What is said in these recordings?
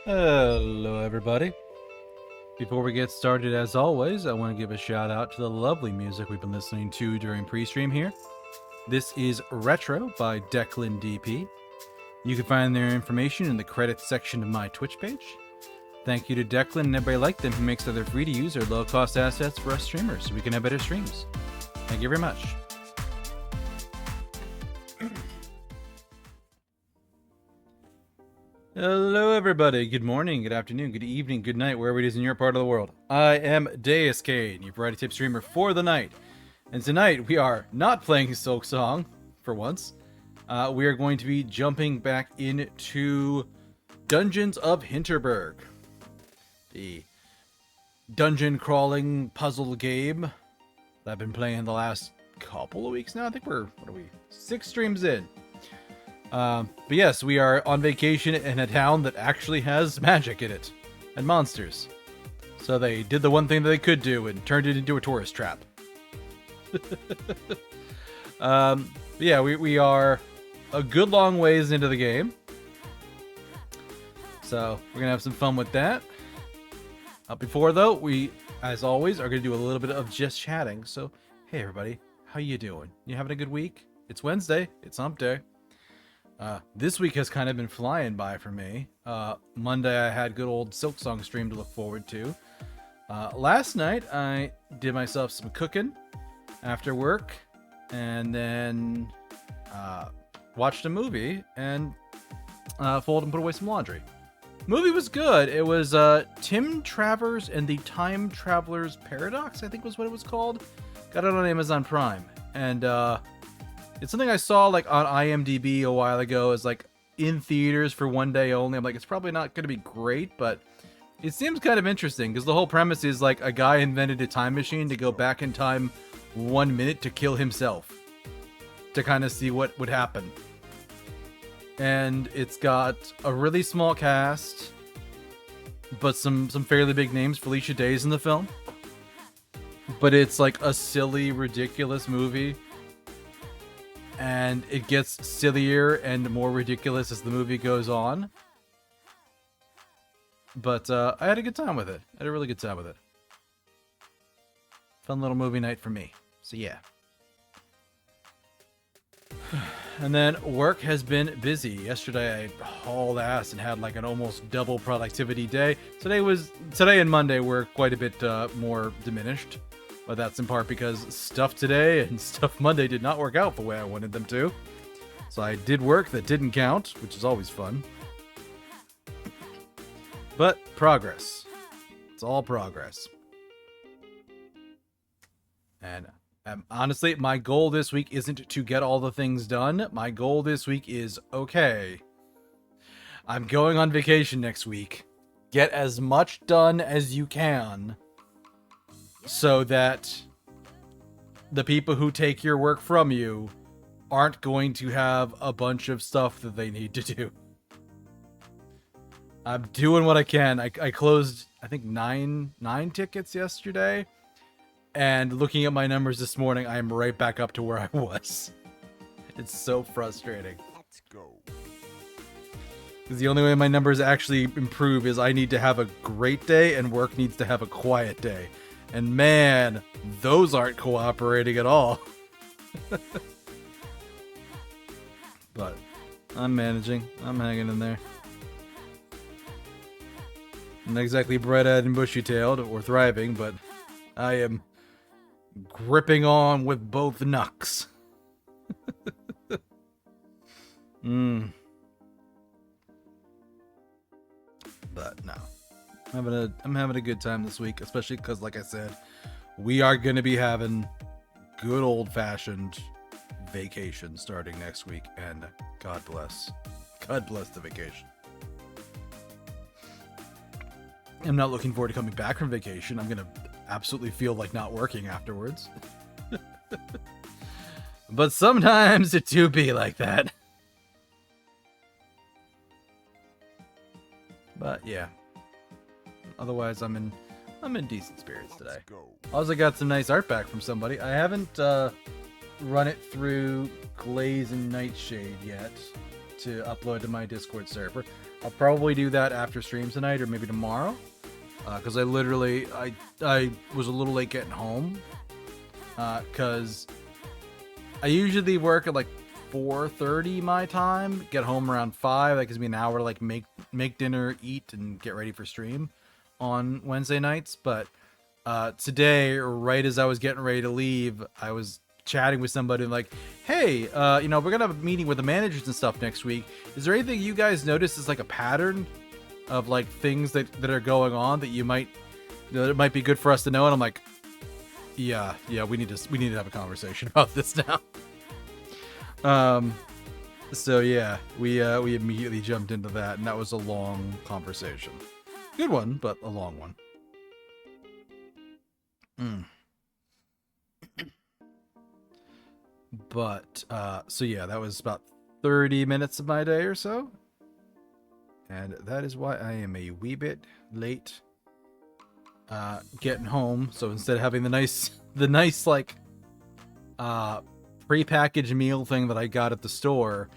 Hello everybody. Before we get started, as always, I want to give a shout out to the lovely music we've been listening to during pre-stream here. This is Retro by Declan DP. You can find their information in the credits section of my Twitch page. Thank you to Declan and everybody like them who makes other free to use or low cost assets for us streamers so we can have better streams. Thank you very much. Hello everybody, good morning, good afternoon, good evening, good night, wherever it is in your part of the world. I am Deuscain, your variety tip streamer for the night. And tonight we are not playing Silk Song, for once. We are going to be jumping back into Dungeons of Hinterberg. The dungeon crawling puzzle game that I've been playing the last couple of weeks now. I think we're, 6 streams in. But yes, we are on vacation in a town that actually has magic in it, and monsters. So they did the one thing that they could do and turned it into a tourist trap. But yeah, we are a good long ways into the game. So we're gonna have some fun with that. Before though, we, as always, are gonna do a little bit of just chatting. So, hey everybody, how you doing? You having a good week? It's Wednesday, it's hump day. This week has kind of been flying by for me. Monday I had good old Silk Song stream to look forward to. Last night I did myself some cooking after work, and then watched a movie and folded and put away some laundry. Movie was good. It was Tim Travers and the Time Traveler's Paradox, I think was what it was called. Got it on Amazon Prime, and it's something I saw like on IMDb a while ago as like in theaters for one day only. I'm like, it's probably not going to be great, but it seems kind of interesting because the whole premise is like a guy invented a time machine to go back in time 1 minute to kill himself to kind of see what would happen. And it's got a really small cast, but some fairly big names. Felicia Day's in the film, but it's like a silly, ridiculous movie. And it gets sillier and more ridiculous as the movie goes on. But I had a good time with it. I had a really good time with it. Fun little movie night for me. So yeah. And then work has been busy. Yesterday I hauled ass and had like an almost double productivity day. Today and Monday were quite a bit more diminished. But that's in part because stuff today and stuff Monday did not work out the way I wanted them to. So I did work that didn't count, which is always fun. But progress. It's all progress. And honestly, my goal this week isn't to get all the things done. My goal this week is, okay, I'm going on vacation next week. Get as much done as you can, so that the people who take your work from you aren't going to have a bunch of stuff that they need to do. I'm doing what I can. I closed, I think, nine tickets yesterday. And looking at my numbers this morning, I am right back up to where I was. It's so frustrating. Let's go. Because the only way my numbers actually improve is I need to have a great day and work needs to have a quiet day. And man, those aren't cooperating at all. But I'm managing. I'm hanging in there. I'm not exactly bright-eyed and bushy-tailed or thriving, but I am gripping on with both knucks. But no. I'm having a good time this week, especially because, like I said, we are going to be having good old-fashioned vacation starting next week, and God bless the vacation. I'm not looking forward to coming back from vacation. I'm going to absolutely feel like not working afterwards. But sometimes it do be like that. But yeah. Otherwise, I'm in decent spirits today. Also got some nice art back from somebody. I haven't run it through Glaze and Nightshade yet to upload to my Discord server. I'll probably do that after stream tonight or maybe tomorrow. Because I was a little late getting home. Because I usually work at like 4:30 my time, get home around 5. That gives me an hour to like make dinner, eat, and get ready for stream on Wednesday nights. But today, right as I was getting ready to leave, I was chatting with somebody like, hey, we're gonna have a meeting with the managers and stuff next week. Is there anything you guys notice as like a pattern of like things that are going on that that might be good for us to know? And I'm like, yeah, we need to have a conversation about this now. So yeah, we immediately jumped into that, and that was a long conversation. Good one, but a long one. But so yeah, that was about 30 minutes of my day or so, and that is why I am a wee bit late getting home. So instead of having the nice like prepackaged meal thing that I got at the store,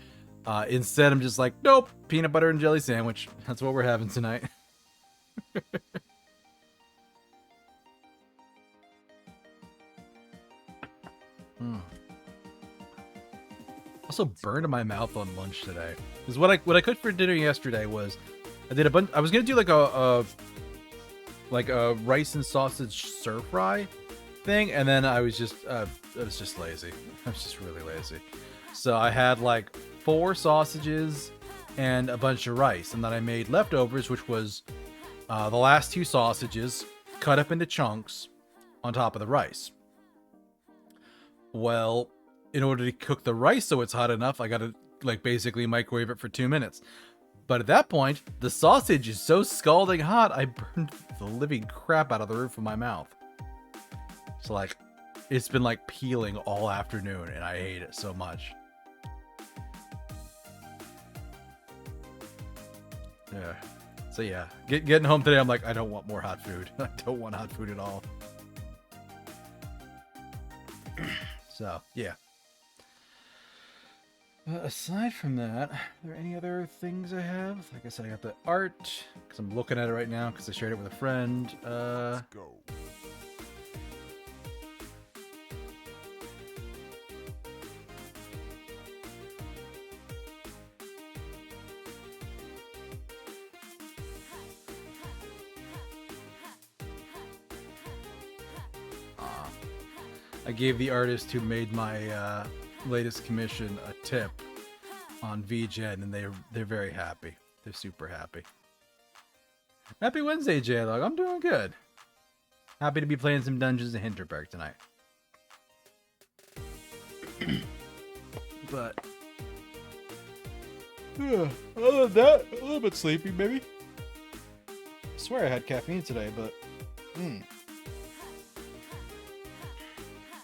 instead I'm just like, nope, peanut butter and jelly sandwich. That's what we're having tonight. Also burned in my mouth on lunch today. Because what I cooked for dinner yesterday was I did a bunch. I was gonna do like a rice and sausage stir fry thing, and then I was just lazy. I was just really lazy. So I had like 4 sausages and a bunch of rice, and then I made leftovers, which was the last 2 sausages cut up into chunks on top of the rice. Well, in order to cook the rice so it's hot enough, I gotta like basically microwave it for 2 minutes. But at that point, the sausage is so scalding hot, I burned the living crap out of the roof of my mouth. So like, it's been like peeling all afternoon, and I hate it so much. Yeah. So yeah, getting home today, I'm like, I don't want more hot food. I don't want hot food at all. So yeah. Aside from that, are there any other things I have? Like I said, I got the art, because I'm looking at it right now, because I shared it with a friend. Let's go. I gave the artist who made my latest commission a tip on VGen, and they're very happy. They're super happy. Happy Wednesday, J-Log. I'm doing good. Happy to be playing some Dungeons of Hinterberg tonight. But other than that, a little bit sleepy, maybe. I swear I had caffeine today, but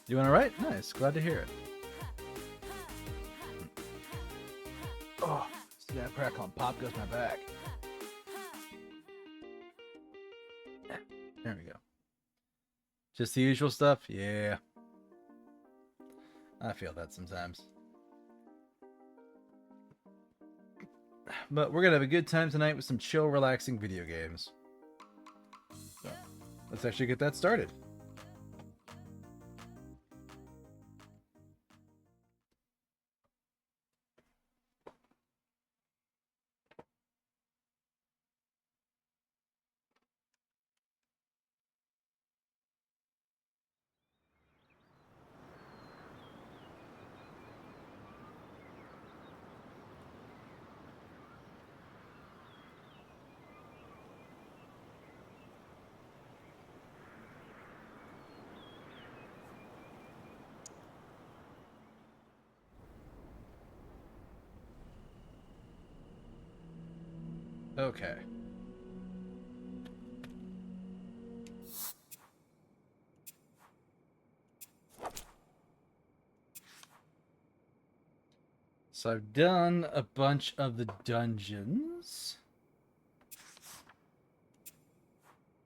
Doing all right? Nice. Glad to hear it. Oh, snap, crack on pop goes my back. There we go. Just the usual stuff? Yeah. I feel that sometimes. But we're going to have a good time tonight with some chill, relaxing video games. So, let's actually get that started. Okay. So I've done a bunch of the dungeons.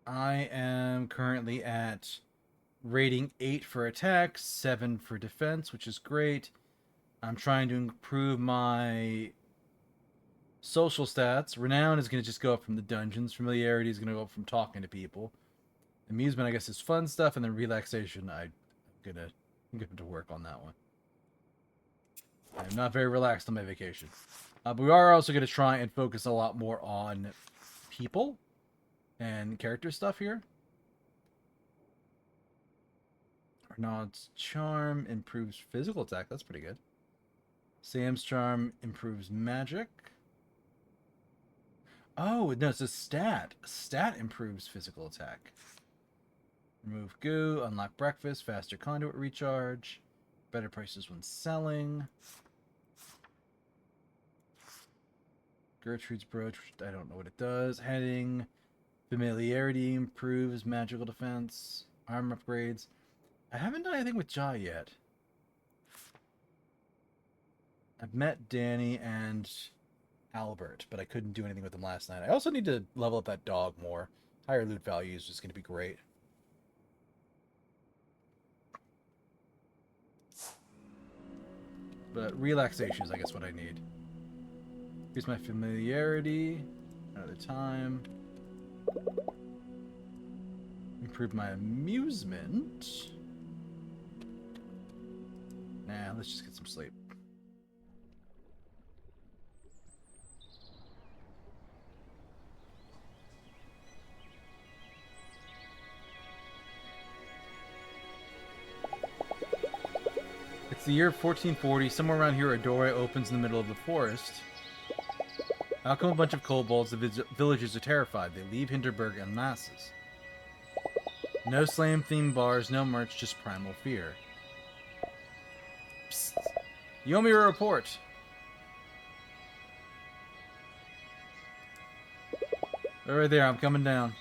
I am currently at rating 8 for attack, 7 for defense, which is great. I'm trying to improve my Social stats. Renown is going to just go up from the dungeons. Familiarity is going to go up from talking to people. Amusement, I guess, is fun stuff. And then relaxation, I'm going to work on that one. I'm not very relaxed on my vacation. But we are also going to try and focus a lot more on people and character stuff here. Arnaud's charm improves physical attack. That's pretty good. Sam's charm improves magic. Oh, no, it's a stat. Stat improves physical attack. Remove goo, unlock breakfast, faster conduit recharge, better prices when selling. Gertrude's brooch, which I don't know what it does. Heading, familiarity improves magical defense, armor upgrades. I haven't done anything with Jai yet. I've met Danny and Albert, but I couldn't do anything with them last night. I also need to level up that dog more. Higher loot value is just going to be great. But relaxation is, I guess, what I need. Here's my familiarity. Another time. Improve my amusement. Nah, let's just get some sleep. It's the year 1440. Somewhere around here, a doorway opens in the middle of the forest. Out come a bunch of kobolds. The villagers are terrified. They leave Hinterberg en masses. No slam-themed bars, no merch, just primal fear. Psst. You owe me a report. They're right there. I'm coming down.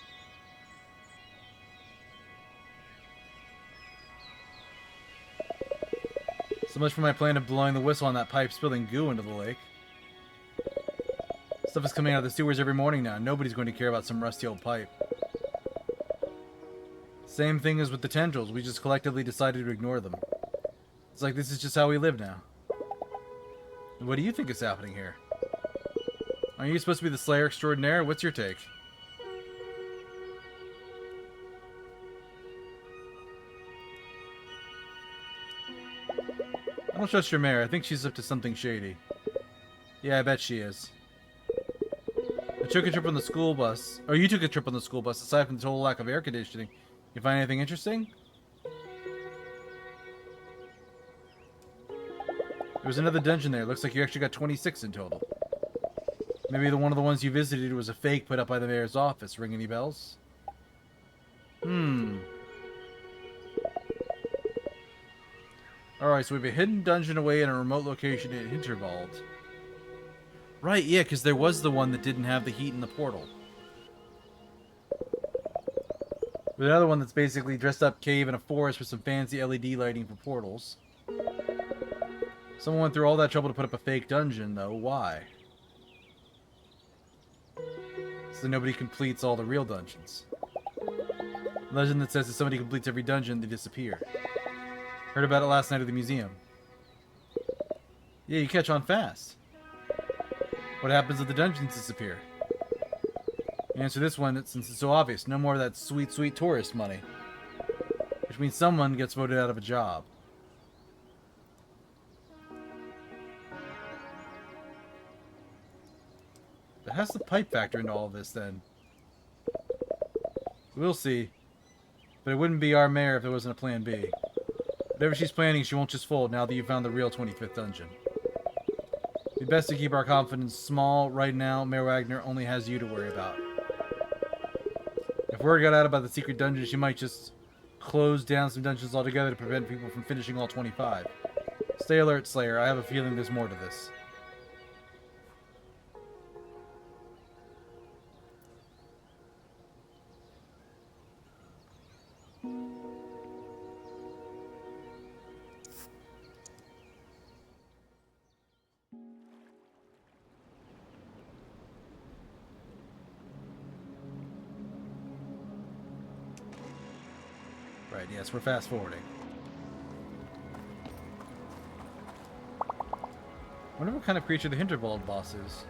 So much for my plan of blowing the whistle on that pipe, spilling goo into the lake. Stuff is coming out of the sewers every morning now. Nobody's going to care about some rusty old pipe. Same thing as with the tendrils. We just collectively decided to ignore them. It's like this is just how we live now. What do you think is happening here? Aren't you supposed to be the Slayer Extraordinaire? What's your take? I don't trust your mare. I think she's up to something shady. Yeah, I bet she is. I took a trip on the school bus. Or you took a trip on the school bus. Aside from the total lack of air conditioning, you find anything interesting? There was another dungeon there. Looks like you actually got 26 in total. Maybe one of the ones you visited was a fake put up by the mayor's office. Ring any bells? Alright, so we have a hidden dungeon away in a remote location in Hinterwald. Right, yeah, because there was the one that didn't have the heat in the portal. There's another one that's basically dressed up cave in a forest with some fancy LED lighting for portals. Someone went through all that trouble to put up a fake dungeon, though. Why? So nobody completes all the real dungeons. Legend that says if somebody completes every dungeon, they disappear. Heard about it last night at the museum. Yeah, you catch on fast. What happens if the dungeons disappear? Answer this one, since it's so obvious. No more of that sweet, sweet tourist money. Which means someone gets voted out of a job. But how's the pipe factor into all of this, then? We'll see. But it wouldn't be our mayor if there wasn't a plan B. Whatever she's planning, she won't just fold now that you found the real 25th dungeon. It'd be best to keep our confidence small. Right now, Mayor Wagner only has you to worry about. If word got out about the secret dungeon, she might just close down some dungeons altogether to prevent people from finishing all 25. Stay alert, Slayer. I have a feeling there's more to this. Right, yes, we're fast forwarding. Wonder what kind of creature the Hinterwald boss is.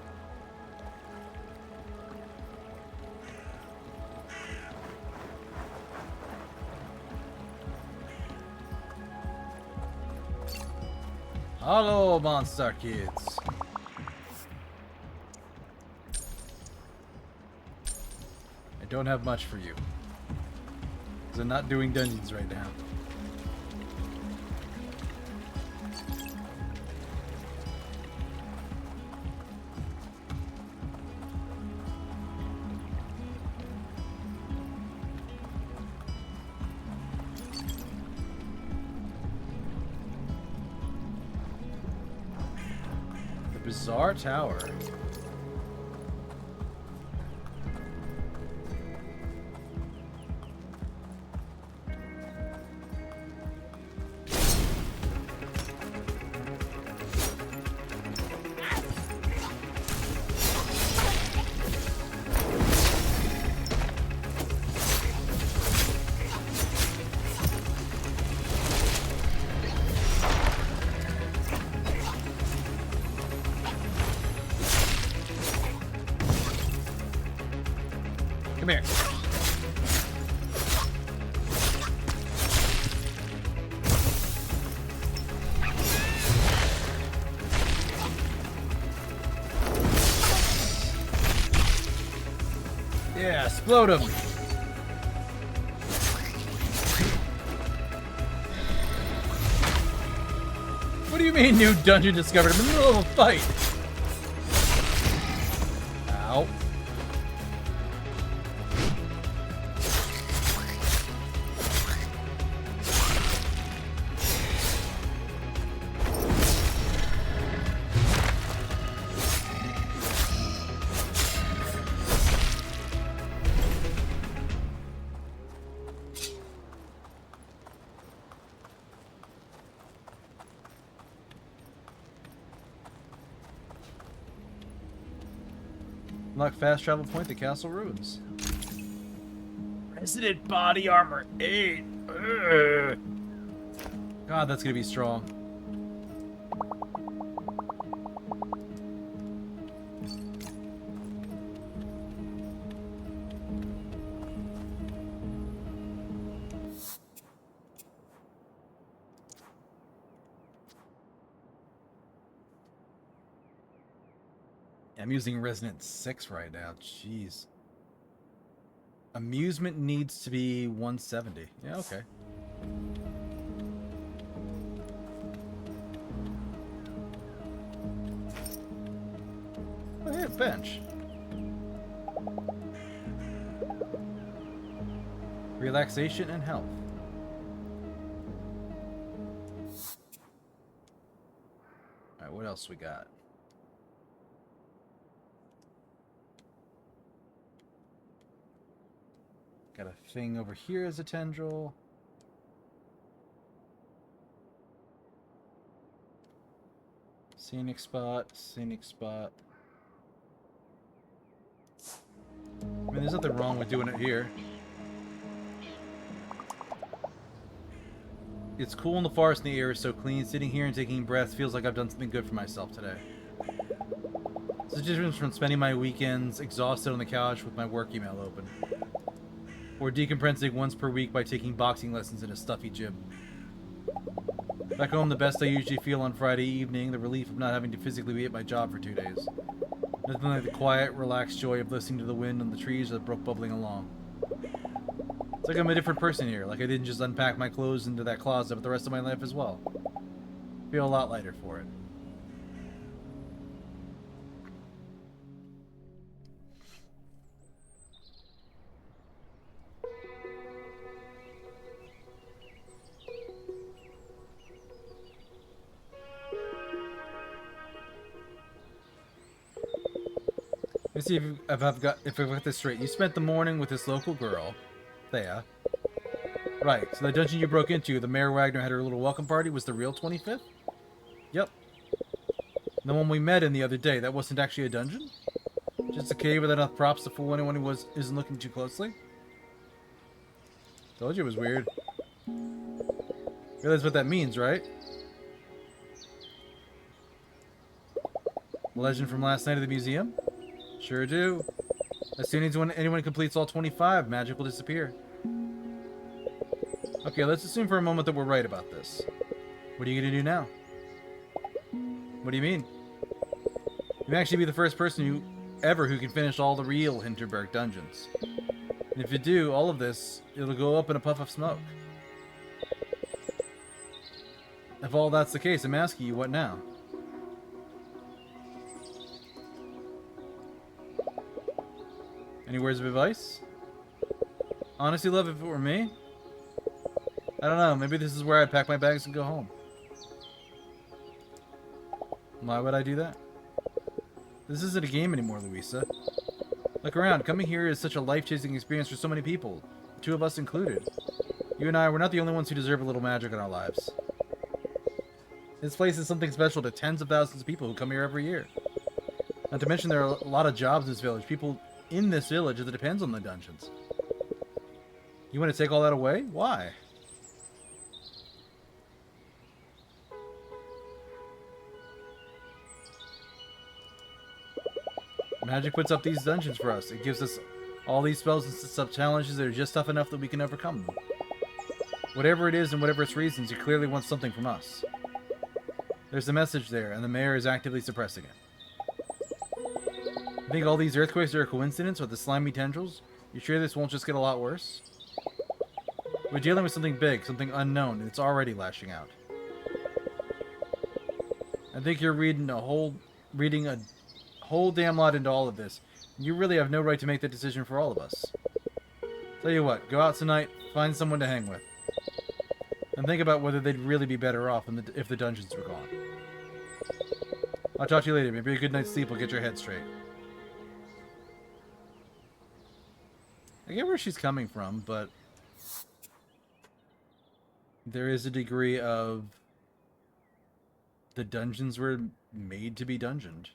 Hello, monster kids. I don't have much for you. Because I'm not doing dungeons right now. Bizarre tower. Come here. Yeah, explode him. What do you mean new dungeon discovered in the middle of a fight? Ow. Unlock fast travel point to Castle Ruins. Resident body armor 8. Ugh. God, that's gonna be strong. I'm using Resonance 6 right now. Jeez. Amusement needs to be 170. Yeah, okay. Oh, yeah, bench. Relaxation and health. Alright, what else we got? Got a thing over here as a tendril. Scenic spot, scenic spot. I mean, there's nothing wrong with doing it here. It's cool in the forest and the air is so clean. Sitting here and taking breaths feels like I've done something good for myself today. It's a difference from spending my weekends exhausted on the couch with my work email open. Or decompressing once per week by taking boxing lessons in a stuffy gym. Back home, the best I usually feel on Friday evening, the relief of not having to physically be at my job for 2 days. Nothing like the quiet, relaxed joy of listening to the wind on the trees or the brook bubbling along. It's like I'm a different person here, like I didn't just unpack my clothes into that closet, but the rest of my life as well. Feel a lot lighter for it. Let's see if I've got this straight. You spent the morning with this local girl, Thea. Right, so the dungeon you broke into, the Mayor Wagner had her little welcome party, was the real 25th? Yep. The one we met in the other day, that wasn't actually a dungeon? Just a cave with enough props to fool anyone who isn't looking too closely? Told you it was weird. Realize what that means, right? Legend from last night at the museum? Sure do. As soon as anyone completes all 25, magic will disappear. Okay, let's assume for a moment that we're right about this. What are you going to do now? What do you mean? You may actually be the first person ever who can finish all the real Hinterberg dungeons. And if you do all of this, it'll go up in a puff of smoke. If all that's the case, I'm asking you, what now? Any words of advice? Honestly, love, if it were me, I don't know, maybe this is where I'd pack my bags and go home. Why would I do that? This isn't a game anymore, Luisa. Look around, coming here is such a life-changing experience for so many people, the two of us included. You and I, we're not the only ones who deserve a little magic in our lives. This place is something special to tens of thousands of people who come here every year. Not to mention there are a lot of jobs in this village, people in this village that depends on the dungeons. You want to take all that away? Why? Magic puts up these dungeons for us. It gives us all these spells and sub-challenges that are just tough enough that we can overcome them. Whatever it is and whatever its reasons, you clearly want something from us. There's a message there, and the mayor is actively suppressing it. You think all these earthquakes are a coincidence with the slimy tendrils? You sure this won't just get a lot worse? We're dealing with something big, something unknown, and it's already lashing out. I think you're reading a whole damn lot into all of this. You really have no right to make that decision for all of us. Tell you what, go out tonight, find someone to hang with. And think about whether they'd really be better off if the dungeons were gone. I'll talk to you later. Maybe a good night's sleep will get your head straight. I get where she's coming from, but there is a degree of the dungeons were made to be dungeoned.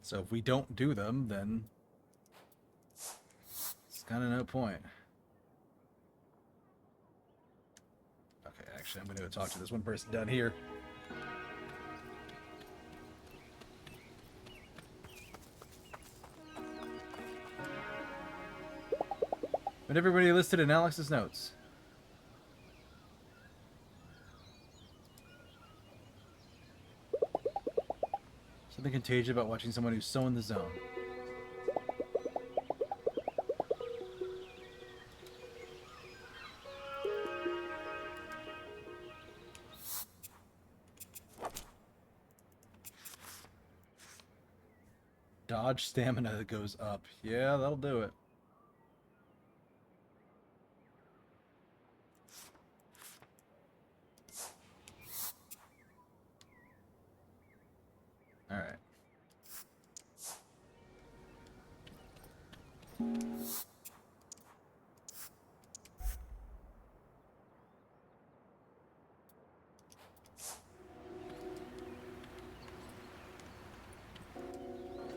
So if we don't do them, then it's kind of no point. Okay, actually, I'm going to go talk to this one person down here. But everybody listed in Alex's notes. Something contagious about watching someone who's so in the zone. Dodge stamina that goes up. Yeah, that'll do it. All right.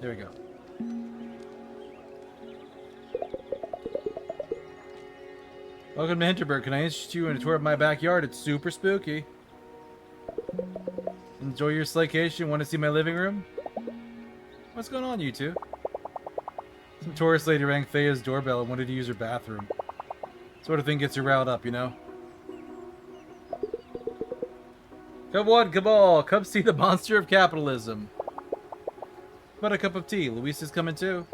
There we go. Welcome to Hinterberg. Can I interest you in a tour of my backyard? It's super spooky. Enjoy your slaycation. Want to see my living room? What's going on, you two? Some tourist lady rang Thea's doorbell and wanted to use her bathroom. Sort of thing gets you riled up, you know? Come on, come on. Come see the monster of capitalism. How about a cup of tea? Luisa's coming too.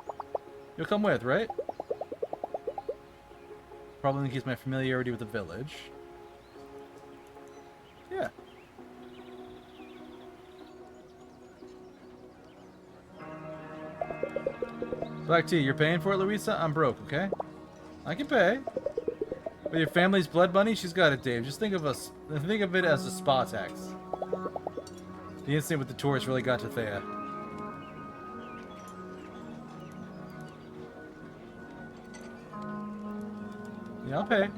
You'll come with, right? Probably in case my familiarity with the village. Yeah. Black tea, you're paying for it, Luisa? I'm broke, okay? I can pay. With your family's blood money, she's got it, Dave. Just think of it as a spa tax. The incident with the tourist really got to Thea. Yeah, I'll pay.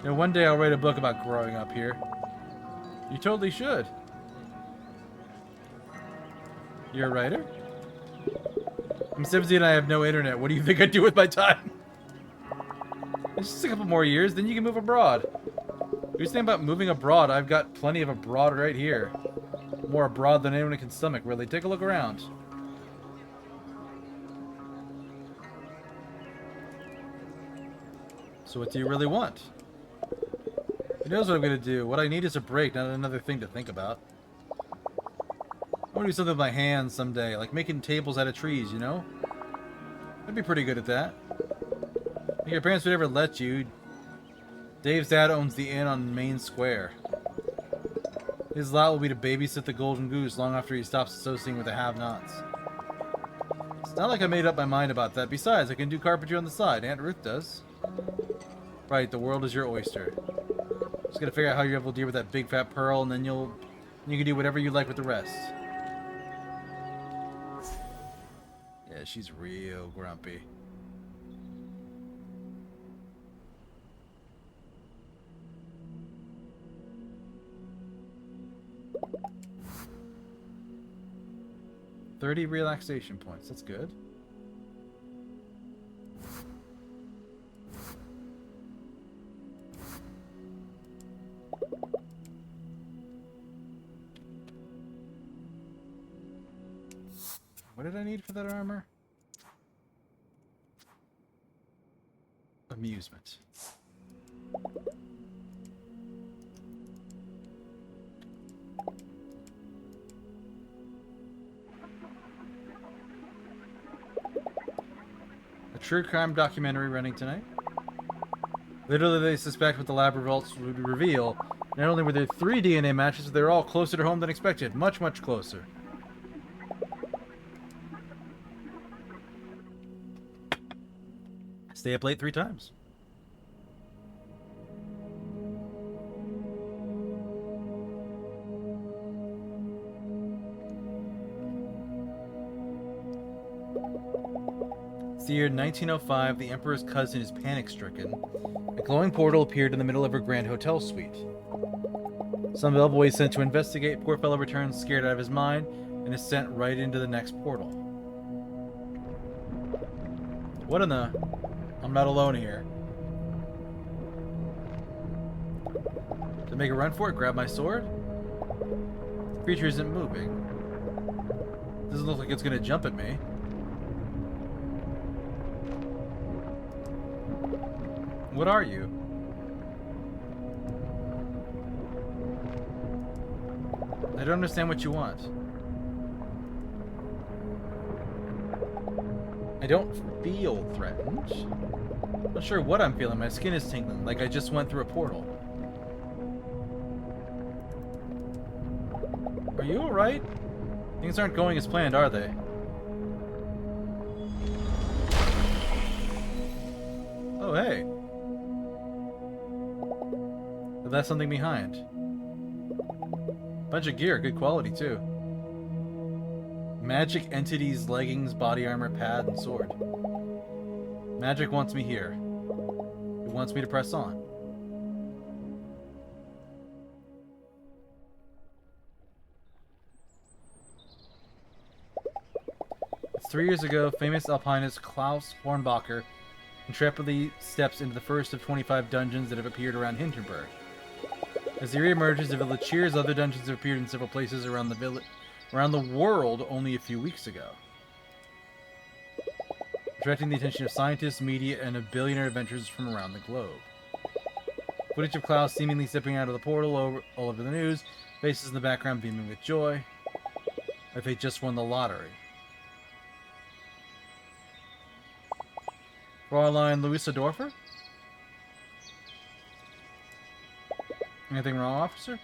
You know, one day I'll write a book about growing up here. You totally should. You're a writer? I'm 17 and I have no internet. What do you think I'd do with my time? It's just a couple more years, then you can move abroad. If you're saying about moving abroad, I've got plenty of abroad right here. More abroad than anyone can stomach, really. Take a look around. So what do you really want? He knows what I'm gonna do. What I need is a break, not another thing to think about. I want to do something with my hands someday, like making tables out of trees, you know? I'd be pretty good at that. Think your parents would ever let you. Dave's dad owns the inn on Main Square. His lot will be to babysit the Golden Goose long after he stops associating with the have-nots. It's not like I made up my mind about that. Besides, I can do carpentry on the side. Aunt Ruth does. Right, the world is your oyster. Just gotta figure out how you're able to deal with that big fat pearl, and then you can do whatever you like with the rest. Yeah, she's real grumpy. $30 relaxation points. That's good. What did I need for that armor? Amusement. A true crime documentary running tonight. Literally, they suspect what the lab results would reveal. Not only were there 3 DNA matches, but they were all closer to home than expected. Much, much closer. Stay up late 3 times. It's the year 1905. The Emperor's cousin is panic-stricken. A glowing portal appeared in the middle of her grand hotel suite. Some bellboy is sent to investigate. Poor fellow returns scared out of his mind and is sent right into the next portal. What in the... I'm not alone here. To make a run for it, grab my sword. The creature isn't moving. Doesn't look like it's gonna jump at me. What are you? I don't understand what you want. I don't feel threatened. Not sure what I'm feeling. My skin is tingling, like I just went through a portal. Are you alright? Things aren't going as planned, are they? Oh, hey. But that's something behind. Bunch of gear, good quality too. Magic entities, leggings, body armor, pad, and sword. Magic wants me here. It wants me to press on. It's 3 years ago, famous alpinist Klaus Hornbacher intrepidly steps into the first of 25 dungeons that have appeared around Hinterberg. As the area emerges, the village cheers. Other dungeons have appeared in several places around the world only a few weeks ago, attracting the attention of scientists, media, and of billionaire adventurers from around the globe. Footage of Klaus seemingly stepping out of the portal all over the news, faces in the background beaming with joy, like they just won the lottery. Fraulein Luisa Dorfer? Anything wrong, officer?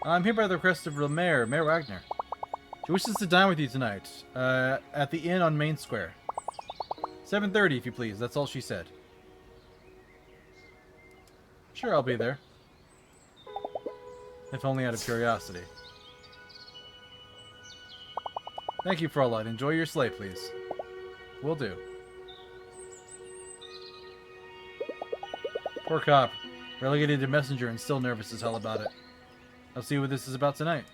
I'm here by the request of the Mayor Wagner. She wishes to dine with you tonight, at the inn on Main Square. 7:30, if you please. That's all she said. Sure, I'll be there. If only out of curiosity. Thank you, Fraulein. Enjoy your sleigh, please. Will do. Poor cop. Relegated to messenger and still nervous as hell about it. I'll see what this is about tonight.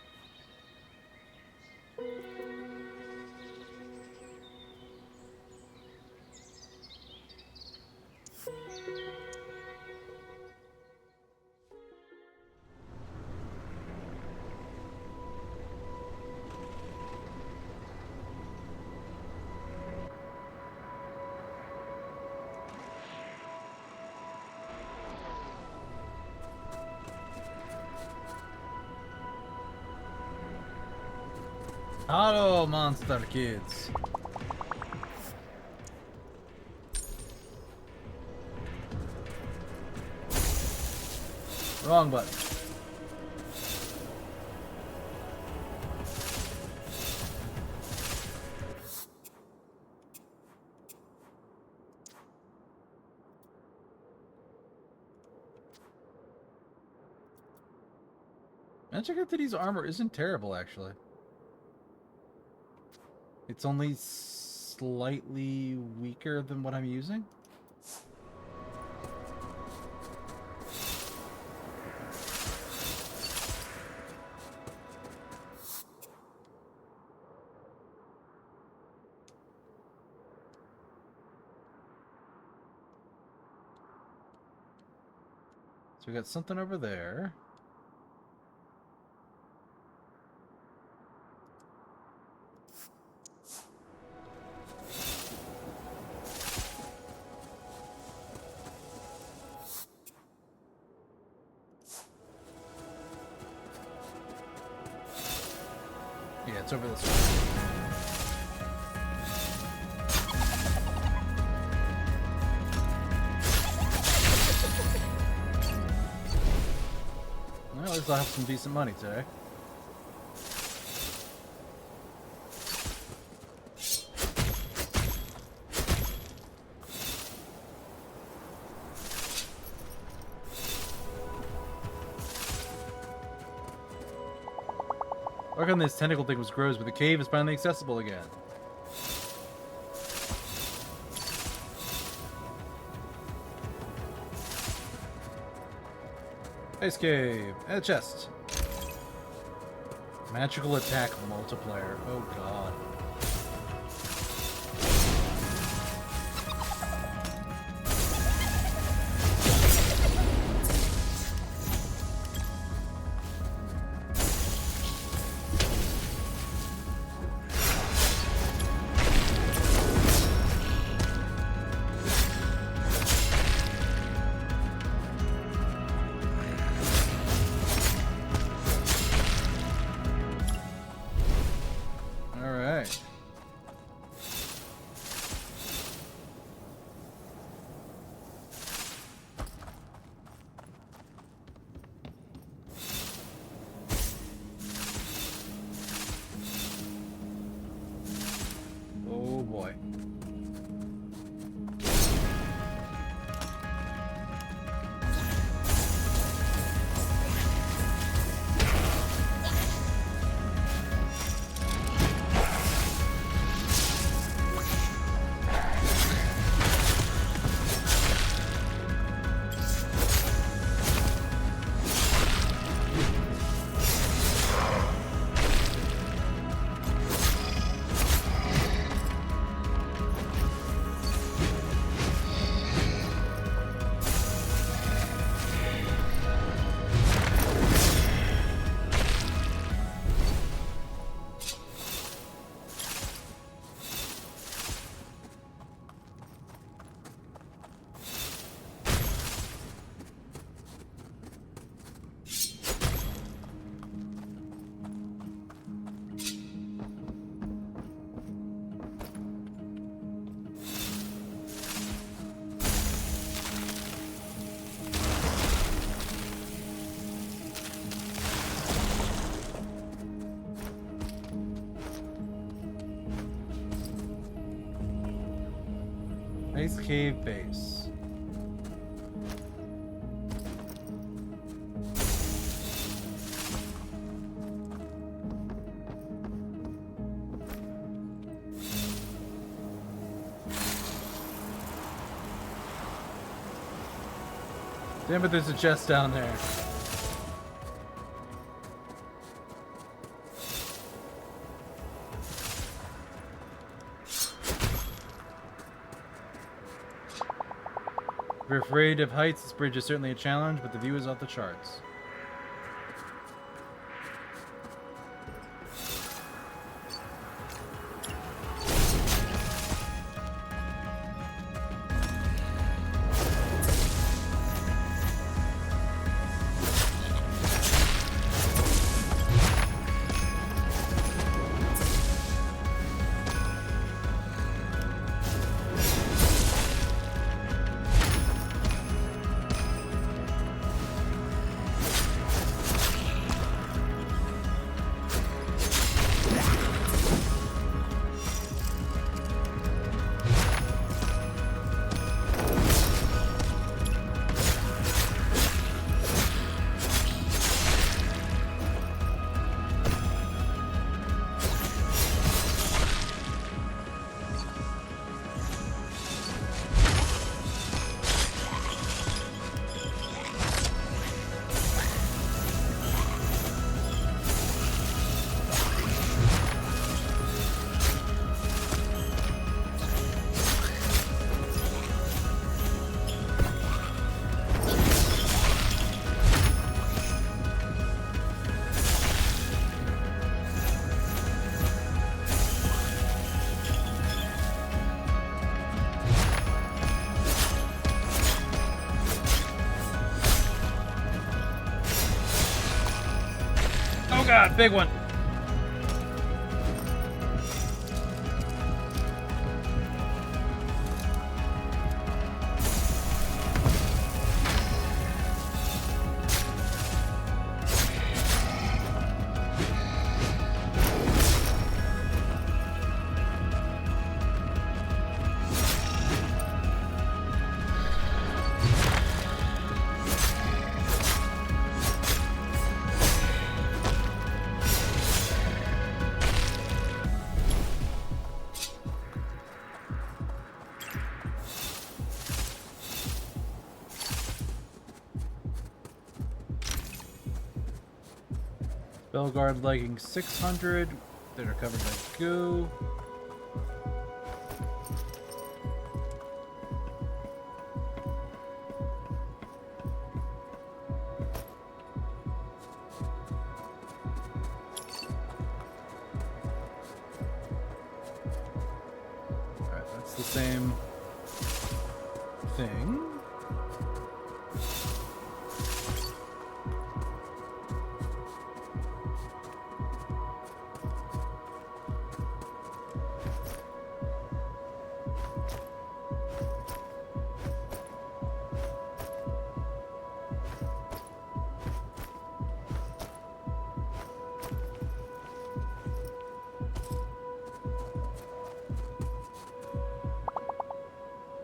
Hello, monster kids. Wrong button. Magic Entity's armor isn't terrible, actually. It's only slightly weaker than what I'm using. So we got something over there. Yeah, it's over this way. Well, at least I'll have some decent money today. Work on this tentacle thing was gross, but the cave is finally accessible again. Ice cave and a chest. Magical attack multiplier. Oh god. Ice cave base. Damn it, there's a chest down there. If you're afraid of heights, this bridge is certainly a challenge, but the view is off the charts. God, big one. Spellguard legging 600. That are covered by goo. Alright, that's the same thing.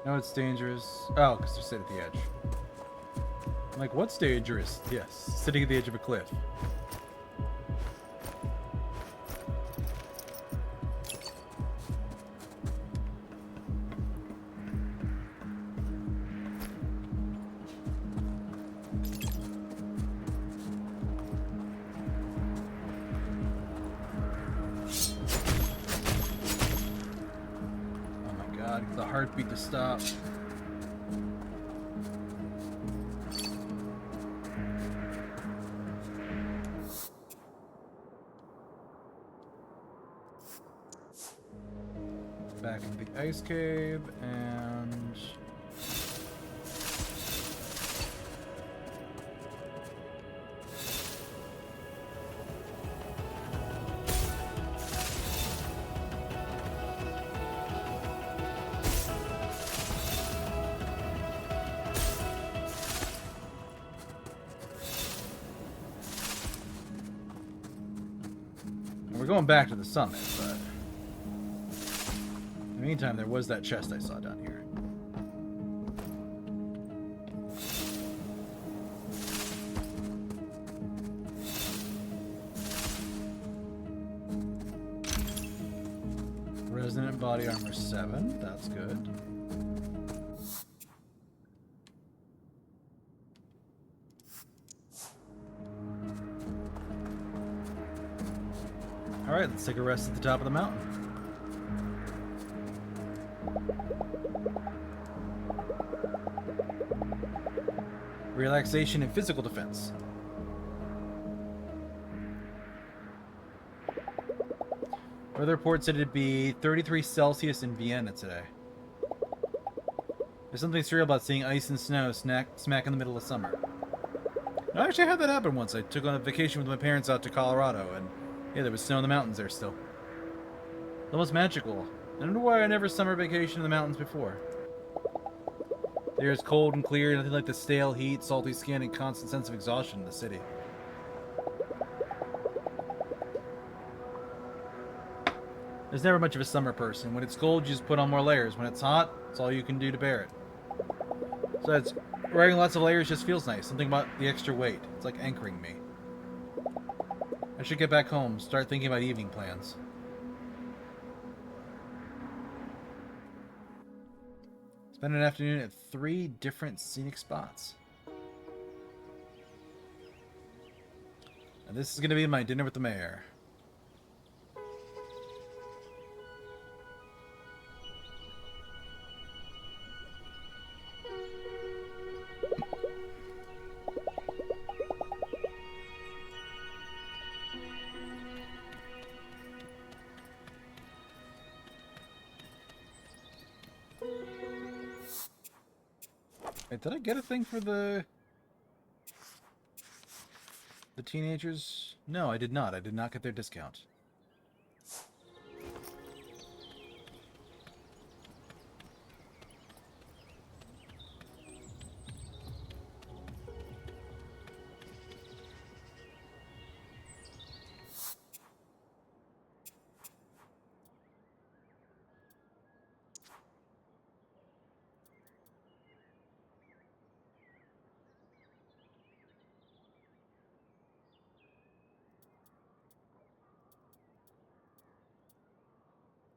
No, it's dangerous. Oh, because they're sitting at the edge. I'm like, what's dangerous? Yes, sitting at the edge of a cliff. The heartbeat to stop. Back into the ice cave and we're going back to the summit, but in the meantime, there was that chest I saw down here. Resonant body armor 7, that's good. Alright, let's take a rest at the top of the mountain. Relaxation and physical defense. Weather report said it'd be 33 Celsius in Vienna today. There's something surreal about seeing ice and snow smack in the middle of summer. I actually had that happen once. I took on a vacation with my parents out to Colorado, and yeah, there was snow in the mountains there still. Almost magical. I don't know why I never summer vacation in the mountains before. The air is cold and clear, nothing like the stale heat, salty skin, and constant sense of exhaustion in the city. There's never much of a summer person. When it's cold, you just put on more layers. When it's hot, it's all you can do to bear it. So it's wearing lots of layers just feels nice. Something about the extra weight. It's like anchoring me. I should get back home, start thinking about evening plans. Spend an afternoon at 3 different scenic spots. And this is going to be my dinner with the mayor. Wait, did I get a thing for the the teenagers? No, I did not. I did not get their discount.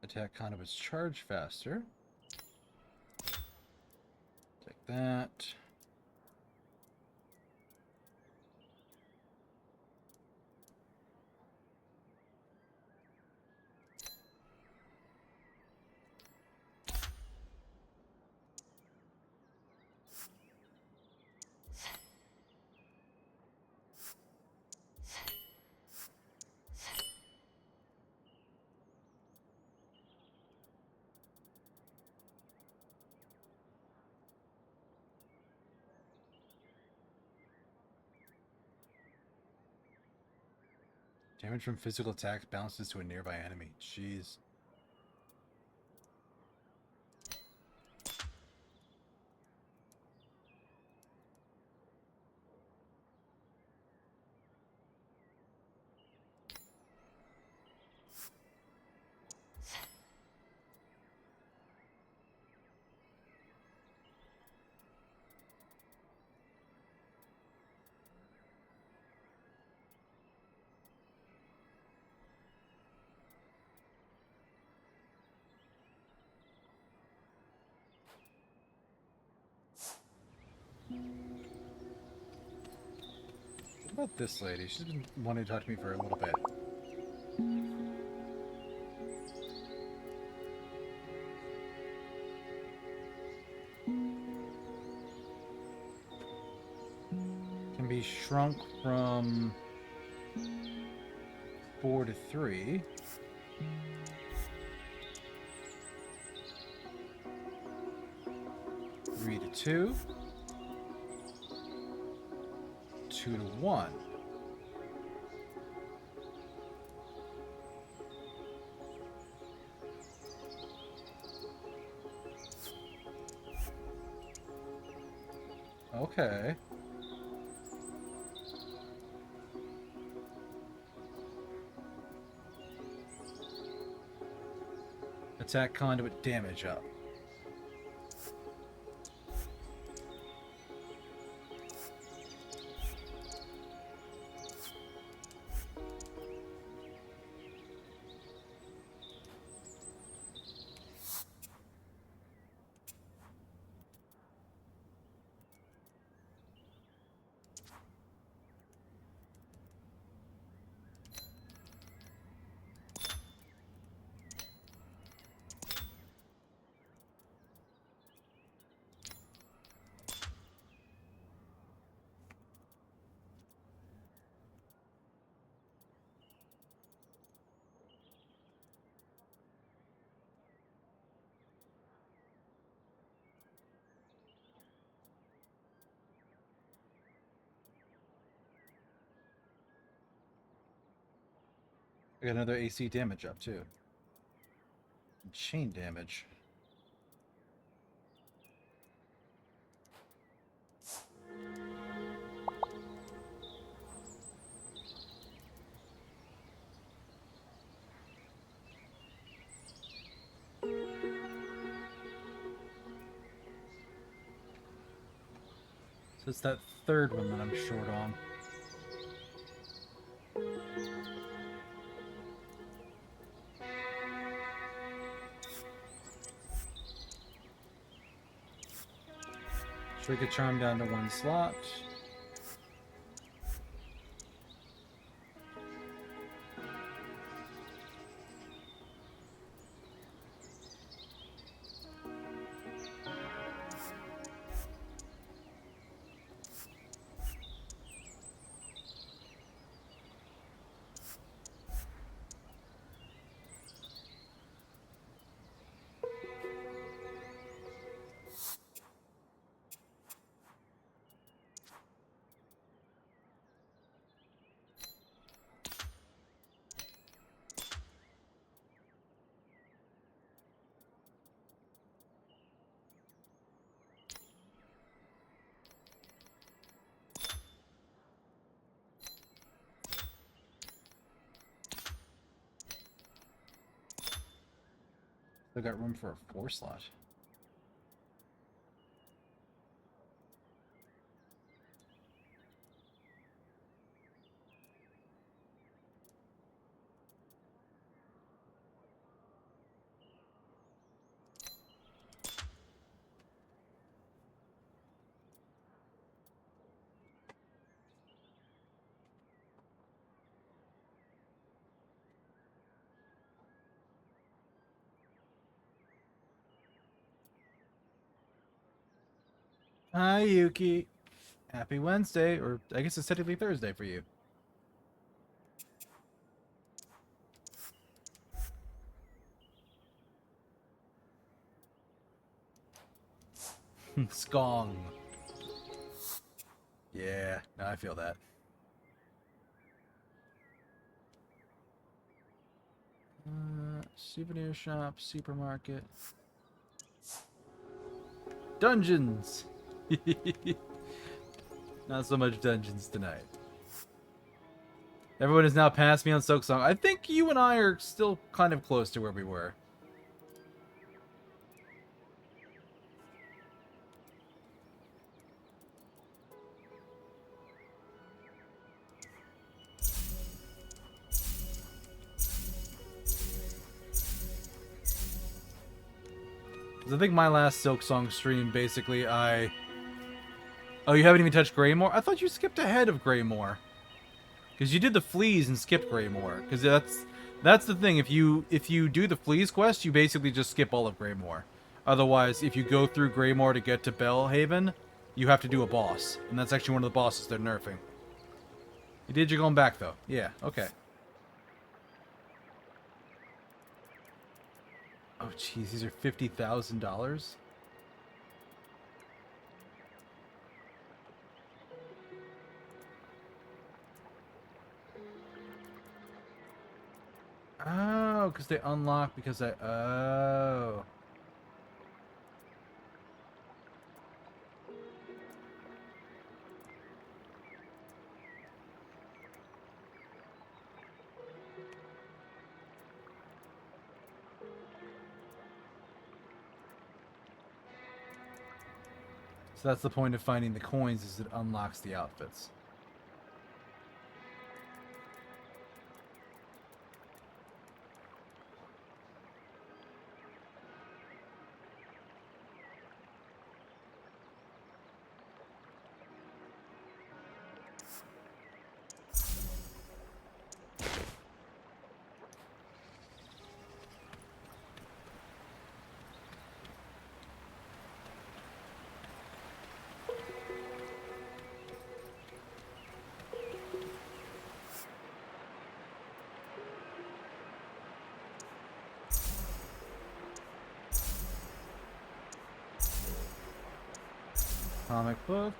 Attack conduits charge faster. Take that. Damage from physical attacks bounces to a nearby enemy. Jeez. What about this lady? She's been wanting to talk to me for a little bit. Can be shrunk from 4 to 3. Three to 2. 2 to 1. Okay. Attack conduit damage up. I got another AC damage up too. Chain damage. So it's that third one that I'm short on. Shrink a charm down to 1 slot. I got room for a 4 slot. Hi, Yuki. Happy Wednesday, or I guess it's technically Thursday for you. Skong. Yeah, no, I feel that. Souvenir shop, supermarket. Dungeons! Not so much dungeons tonight. Everyone has now passed me on Silk Song. I think you and I are still kind of close to where we were. I think my last Silk Song stream, basically, Oh, you haven't even touched Greymore? I thought you skipped ahead of Greymore. Because you did the fleas and skipped Greymore. Because that's the thing. If you do the fleas quest, you basically just skip all of Greymore. Otherwise, if you go through Greymore to get to Bellhaven, you have to do a boss. And that's actually one of the bosses they're nerfing. You did, you're going back, though. Yeah, okay. Oh, jeez, these are $50,000? Oh, because they unlock because I... Oh. So that's the point of finding the coins, is it unlocks the outfits. Comic book.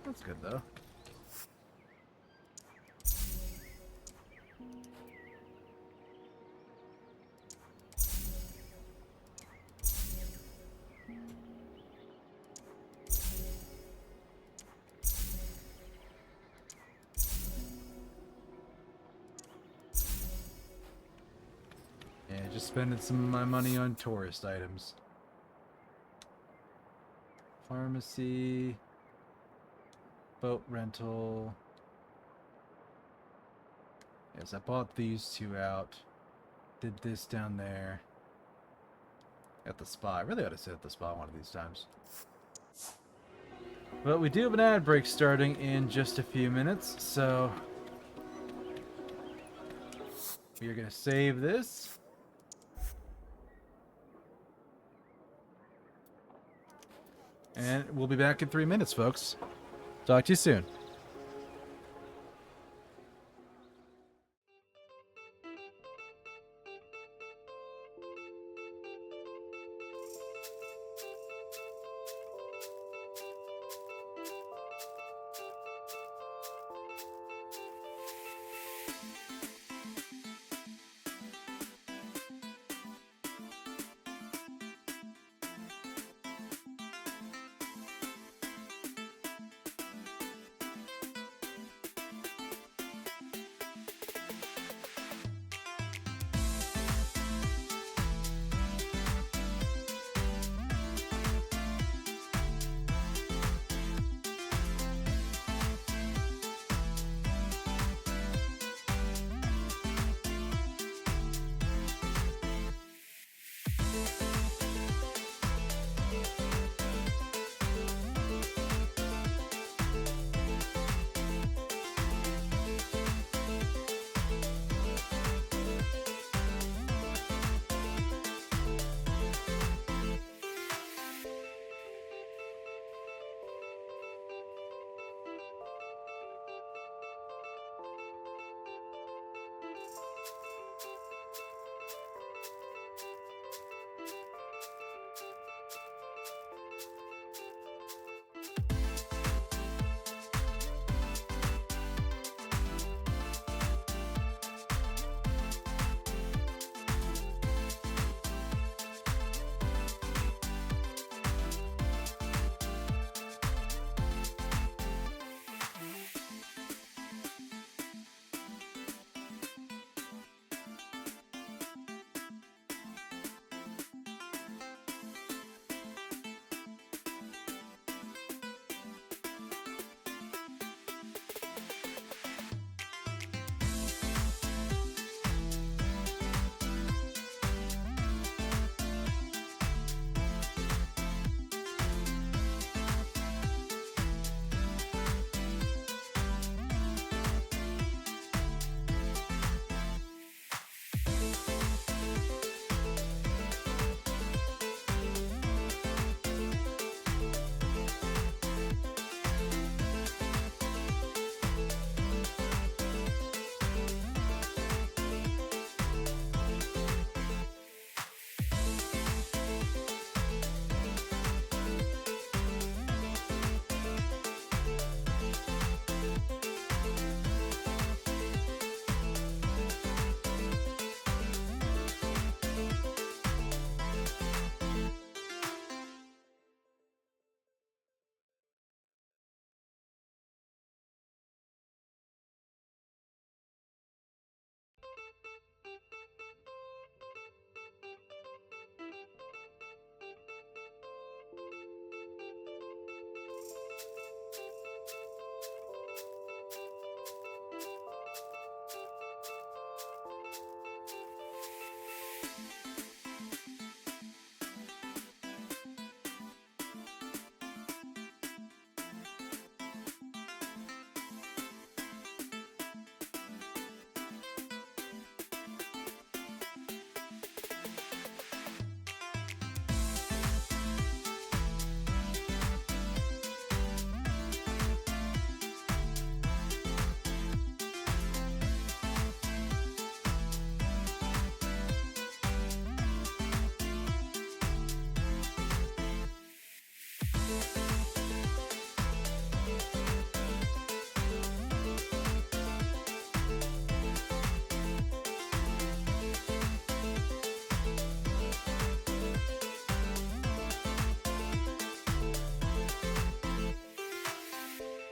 That's good, though. Yeah, just spending some of my money on tourist items. Pharmacy. Boat rental. Yes, I bought these two out. Did this down there. At the spa. I really ought to sit at the spa one of these times. But we do have an ad break starting in just a few minutes, so we are going to save this. And we'll be back in 3 minutes, folks. Talk to you soon.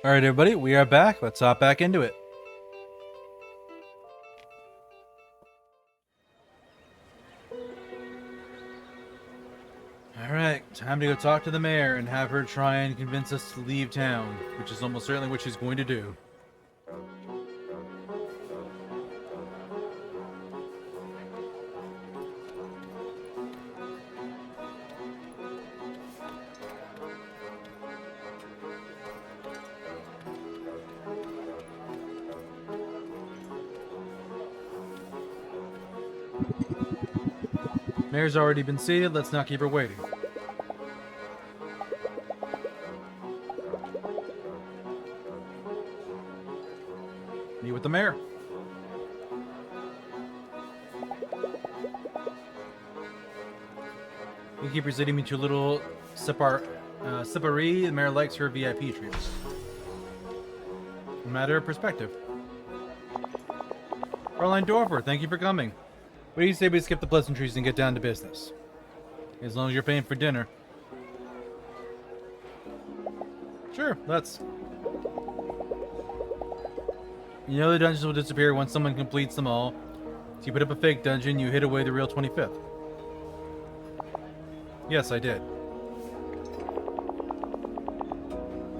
All right, everybody, we are back. Let's hop back into it. All right, time to go talk to the mayor and have her try and convince us to leave town, which is almost certainly what she's going to do. Mayor's already been seated. Let's not keep her waiting. Meet with the mayor. You keep proceeding me to a little sippery. The mayor likes her VIP treatment. A matter of perspective. Caroline Dorfer, thank you for coming. What do you say we skip the pleasantries and get down to business? As long as you're paying for dinner. Sure, let's. You know the dungeons will disappear once someone completes them all. So you put up a fake dungeon, you hid away the real 25th. Yes, I did.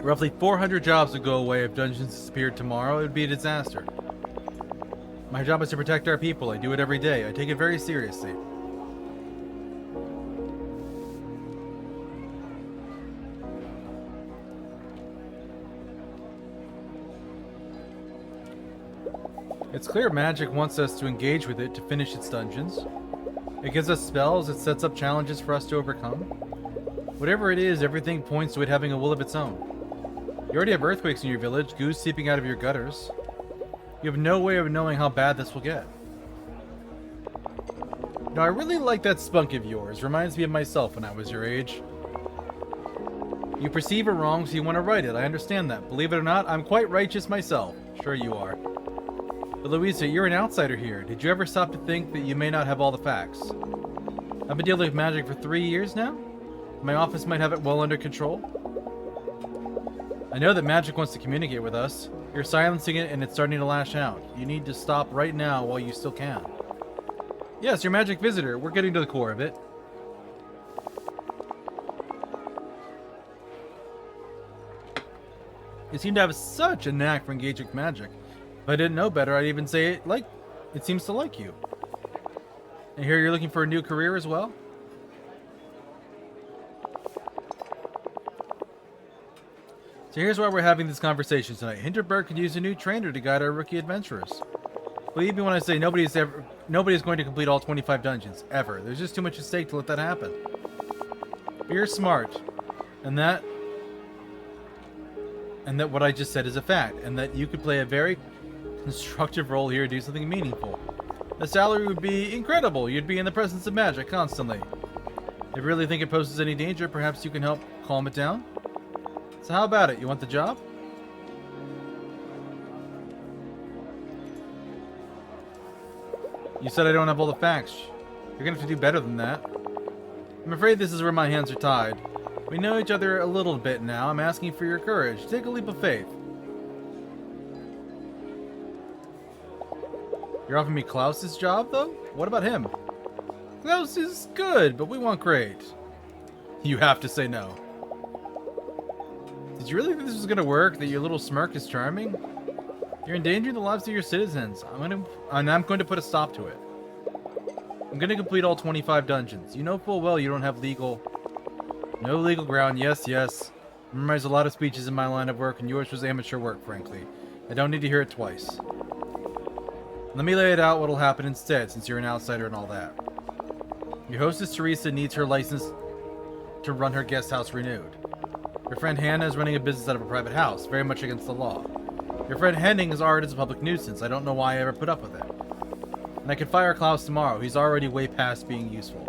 Roughly 400 jobs would go away if dungeons disappeared tomorrow. It would be a disaster. My job is to protect our people. I do it every day. I take it very seriously. It's clear magic wants us to engage with it to finish its dungeons. It gives us spells, it sets up challenges for us to overcome. Whatever it is, everything points to it having a will of its own. You already have earthquakes in your village, goose seeping out of your gutters. You have no way of knowing how bad this will get. Now, I really like that spunk of yours. Reminds me of myself when I was your age. You perceive a wrong, so you want to right it. I understand that. Believe it or not, I'm quite righteous myself. Sure you are. But Luisa, you're an outsider here. Did you ever stop to think that you may not have all the facts? I've been dealing with magic for 3 years now. My office might have it well under control. I know that magic wants to communicate with us. You're silencing it and it's starting to lash out. You need to stop right now while you still can. Yes, your magic visitor. We're getting to the core of it. You seem to have such a knack for engaging with magic. If I didn't know better, I'd even say it seems to like you. And here you're looking for a new career as well? So here's why we're having this conversation tonight. Hinterberg could use a new trainer to guide our rookie adventurers. Believe me when I say nobody's going to complete all 25 dungeons, ever. There's just too much at stake to let that happen. But you're smart, and that what I just said is a fact, and that you could play a very constructive role here, do something meaningful. The salary would be incredible. You'd be in the presence of magic constantly. If you really think it poses any danger, perhaps you can help calm it down? So how about it? You want the job? You said I don't have all the facts. You're gonna have to do better than that. I'm afraid this is where my hands are tied. We know each other a little bit now. I'm asking for your courage. Take a leap of faith. You're offering me Klaus's job, though? What about him? Klaus is good, but we want great. You have to say no. Did you really think this was gonna work? That your little smirk is charming? You're endangering the lives of your citizens. I'm going to put a stop to it. I'm gonna complete all 25 dungeons. You know full well you don't have no legal ground. Yes, yes. I memorize a lot of speeches in my line of work, and yours was amateur work, frankly. I don't need to hear it twice. Let me lay it out what'll happen instead, since you're an outsider and all that. Your hostess Teresa needs her license to run her guest house renewed. Your friend Hannah is running a business out of a private house, very much against the law. Your friend Henning's art is a public nuisance. I don't know why I ever put up with it. And I could fire Klaus tomorrow. He's already way past being useful.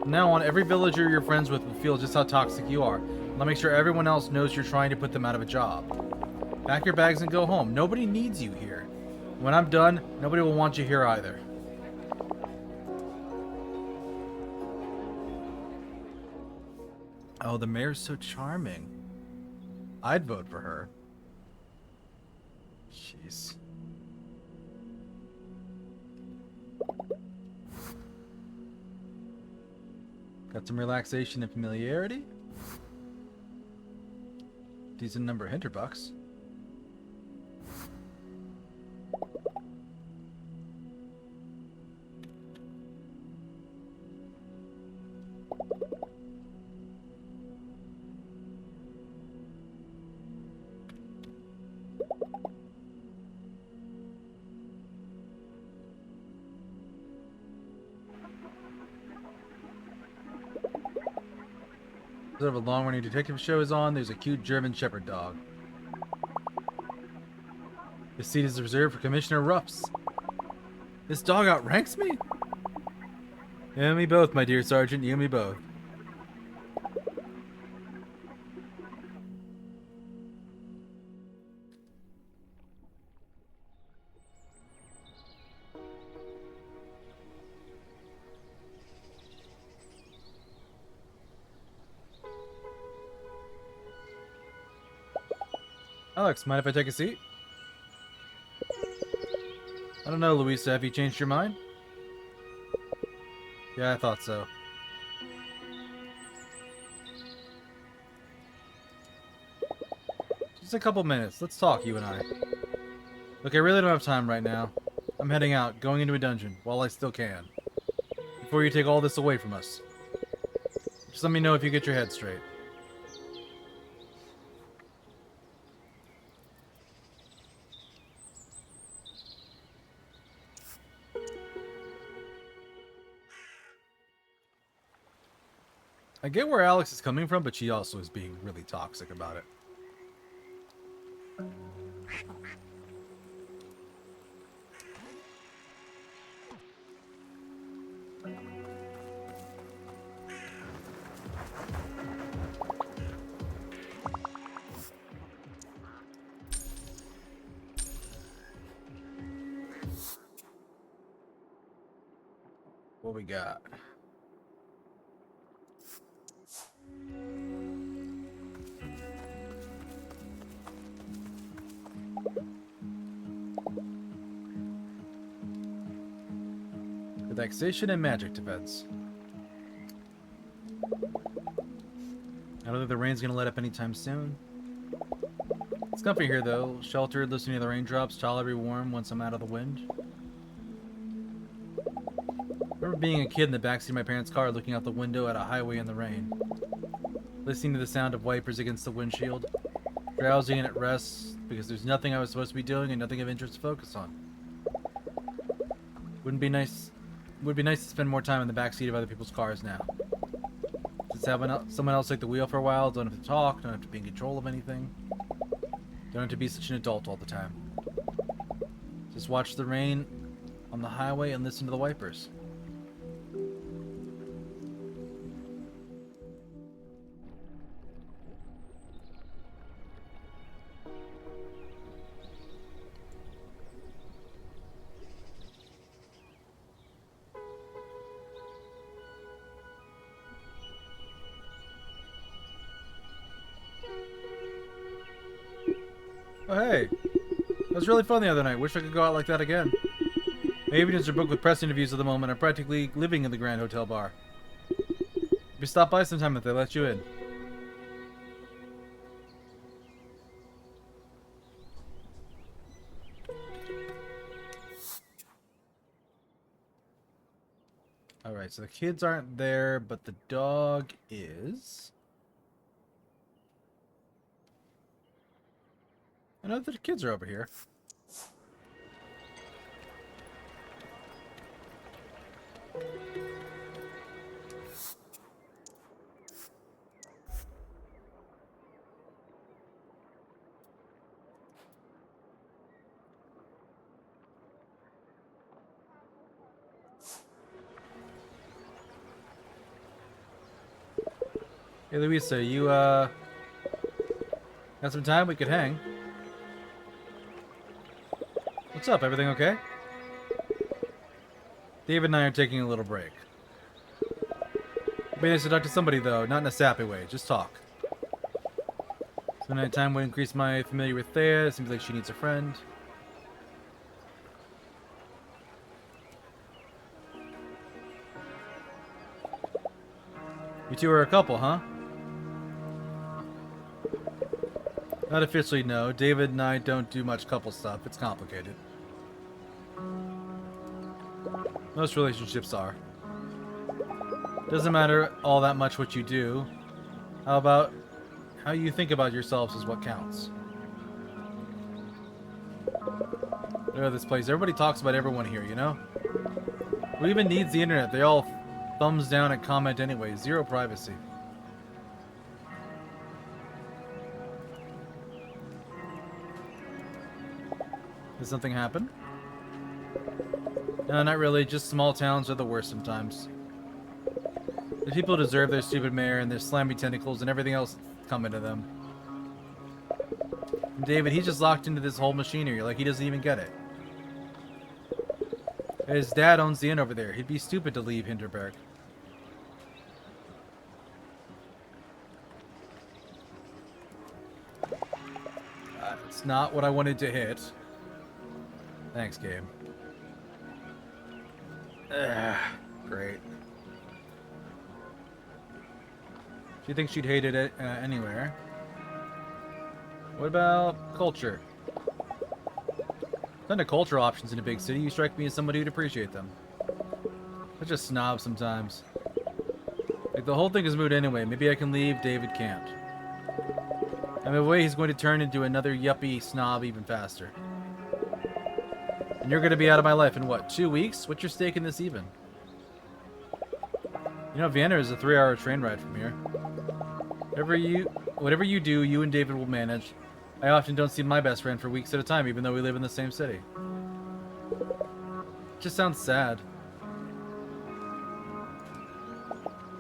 From now on, every villager you're friends with will feel just how toxic you are. And I'll make sure everyone else knows you're trying to put them out of a job. Pack your bags and go home. Nobody needs you here. When I'm done, nobody will want you here either. Oh, the mayor's so charming. I'd vote for her. Jeez. Got some relaxation and familiarity. Decent number of hinterbucks. Sort of a long-running detective show is on. There's a cute German Shepherd dog. This seat is reserved for Commissioner Ruffs. This dog outranks me? You and me both, my dear Sergeant. You and me both. Alex, mind if I take a seat? I don't know, Luisa. Have you changed your mind? Yeah, I thought so. Just a couple minutes. Let's talk, you and I. Look, I really don't have time right now. I'm heading out, going into a dungeon, while I still can. Before you take all this away from us. Just let me know if you get your head straight. I get where Alex is coming from, but she also is being really toxic about it. What we got? Relaxation and magic defense. I don't think the rain's gonna let up anytime soon. It's comfy here though. Sheltered, listening to the raindrops, tolerably warm once I'm out of the wind. I remember being a kid in the backseat of my parents' car looking out the window at a highway in the rain. Listening to the sound of wipers against the windshield. Drowsing and at rest because there's nothing I was supposed to be doing and nothing of interest to focus on. Would be nice to spend more time in the backseat of other people's cars now. Just have someone else take the wheel for a while, don't have to talk, don't have to be in control of anything. Don't have to be such an adult all the time. Just watch the rain on the highway and listen to the wipers. Oh hey, that was really fun the other night. Wish I could go out like that again. My evenings are booked with press interviews at the moment. I'm practically living in the Grand Hotel bar. Maybe stop by sometime if they let you in. Alright, so the kids aren't there, but the dog is. I know that the kids are over here. Hey Luisa, you got some time we could hang? What's up? Everything okay? David and I are taking a little break. It'd be nice to talk to somebody though, not in a sappy way, just talk. So nighttime would increase my familiarity with Thea. It seems like she needs a friend. You two are a couple, huh? Not officially, no. David and I don't do much couple stuff. It's complicated. Most relationships are. Doesn't matter all that much what you do. How about how you think about yourselves is what counts. Look at this place. Everybody talks about everyone here, you know? Who even needs the internet? They all thumbs down and comment anyway. Zero privacy. Did something happen? No, not really. Just small towns are the worst sometimes. The people deserve their stupid mayor and their slammy tentacles and everything else coming to them. And David, he's just locked into this whole machinery like he doesn't even get it. His dad owns the inn over there. He'd be stupid to leave Hinterberg. It's not what I wanted to hit. Thanks, Gabe. Great. She thinks she'd hate it anywhere. What about culture? Ton of culture options in a big city. You strike me as somebody who'd appreciate them. Such a snob sometimes. Like, the whole thing is moot anyway. Maybe I can leave. David can't. I'm away. He's going to turn into another yuppie snob even faster. And you're going to be out of my life in what, 2 weeks? What's your stake in this even? You know, Vienna is a 3-hour train ride from here. Whatever you do, you and David will manage. I often don't see my best friend for weeks at a time, even though we live in the same city. It just sounds sad.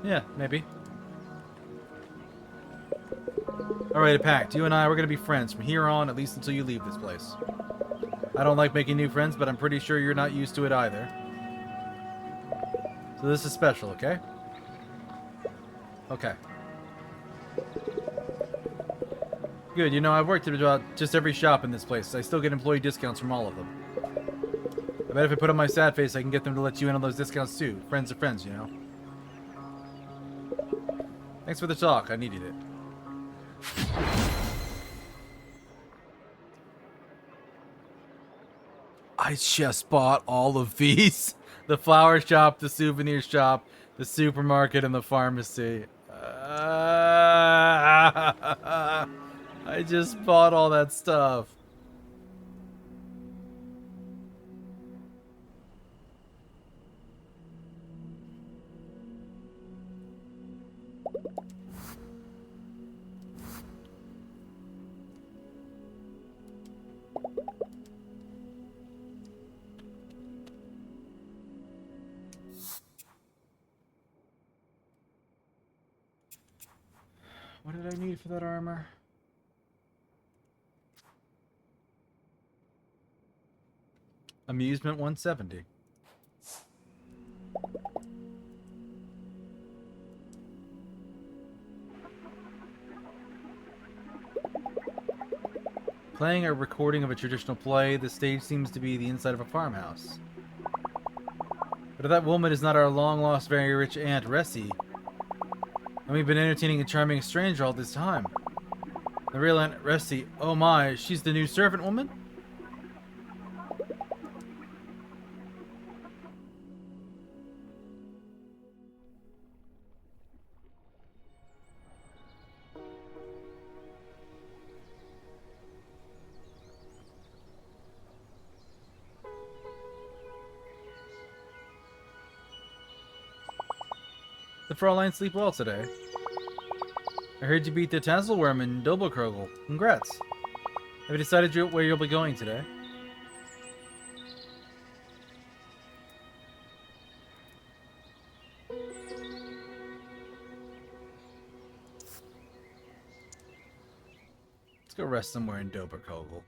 Yeah, maybe. Alright, a pact. You and I, we're gonna be friends from here on, at least until you leave this place. I don't like making new friends, but I'm pretty sure you're not used to it either. So this is special, okay? Okay. Good, you know, I've worked at about just every shop in this place. I still get employee discounts from all of them. I bet if I put on my sad face, I can get them to let you in on those discounts too. Friends are friends, you know. Thanks for the talk, I needed it. I just bought all of these. The flower shop, the souvenir shop, the supermarket, and the pharmacy. I just bought all that stuff. What did I need for that armor? Amusement 170. Playing a recording of a traditional play, the stage seems to be the inside of a farmhouse. But if that woman is not our long-lost, very rich Aunt Ressie, and we've been entertaining a charming stranger all this time. The real Aunt Ressie, oh my, she's the new servant woman? Fraulein sleep well today? I heard you beat the Tasselworm in Dobelkrogel. Congrats. Have you decided where you'll be going today? Let's go rest somewhere in Dobelkrogel.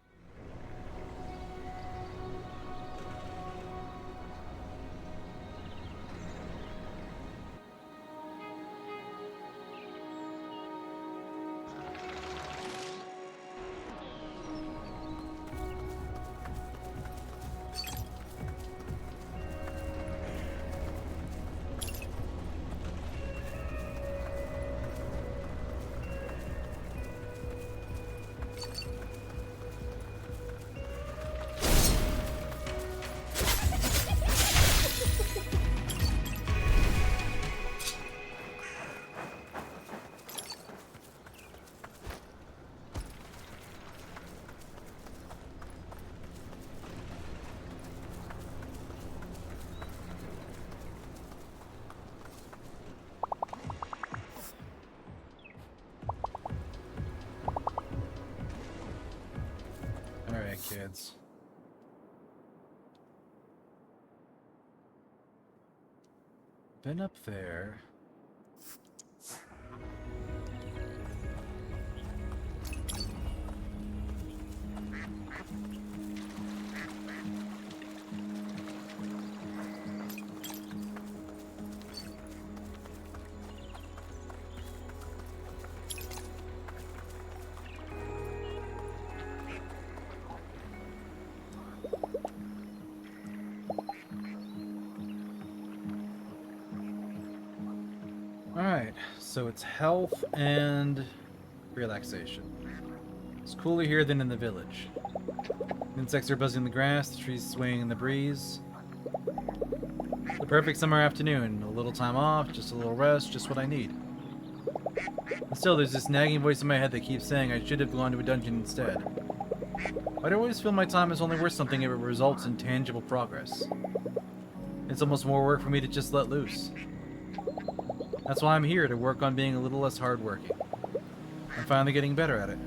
Alright, kids. Been up there. Alright, so it's health and relaxation. It's cooler here than in the village. Insects are buzzing in the grass, the trees swaying in the breeze. The perfect summer afternoon. A little time off, just a little rest, just what I need. And still, there's this nagging voice in my head that keeps saying I should have gone to a dungeon instead. Why do I always feel my time is only worth something if it results in tangible progress? It's almost more work for me to just let loose. That's why I'm here, to work on being a little less hardworking. I'm finally getting better at it.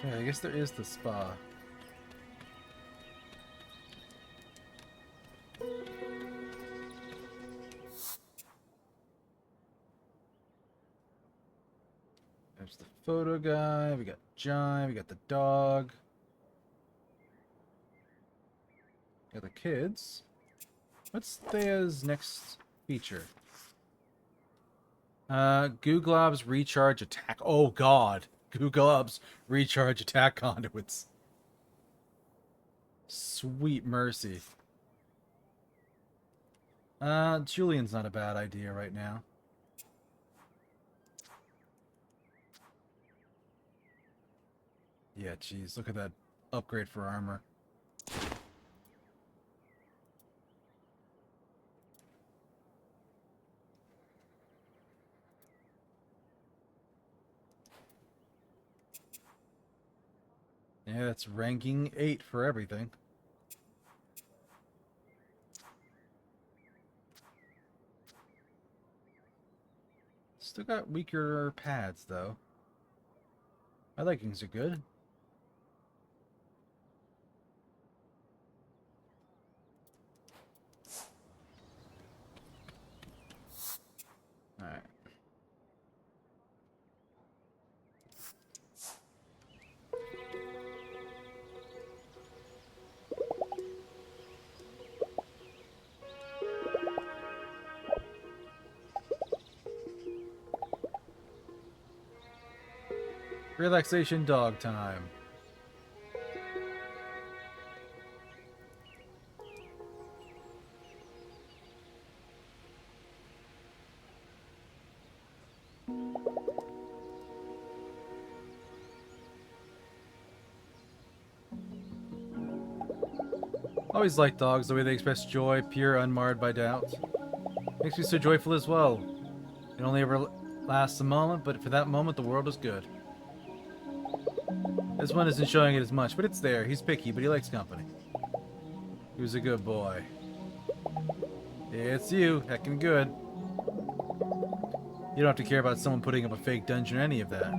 Yeah, I guess there is the spa. There's the photo guy, we got John, we got the dog. Got the kids. What's Thea's next feature? Googlob's recharge attack. Oh god. Googlob's recharge attack conduits. Sweet mercy. Julian's not a bad idea right now. Yeah, geez, look at that upgrade for armor. Yeah, it's ranking 8 for everything. Still got weaker pads, though. My leggings are good. Alright. Relaxation dog time. Always liked dogs, the way they express joy, pure, unmarred by doubt. Makes me so joyful as well. It only ever lasts a moment, but for that moment the world is good. This one isn't showing it as much, but it's there. He's picky, but he likes company. He was a good boy. Yeah, it's you. Heckin' good. You don't have to care about someone putting up a fake dungeon or any of that.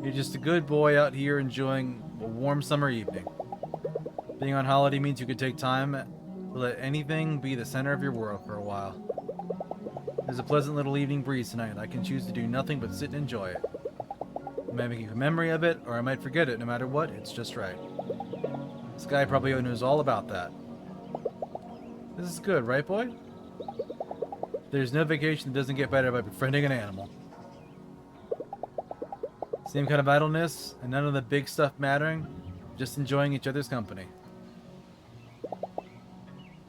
You're just a good boy out here enjoying a warm summer evening. Being on holiday means you could take time to let anything be the center of your world for a while. There's a pleasant little evening breeze tonight. I can choose to do nothing but sit and enjoy it. I might make a memory of it, or I might forget it. No matter what, it's just right. This guy probably knows all about that. This is good, right, boy? There's no vacation that doesn't get better by befriending an animal. Same kind of idleness, and none of the big stuff mattering. Just enjoying each other's company.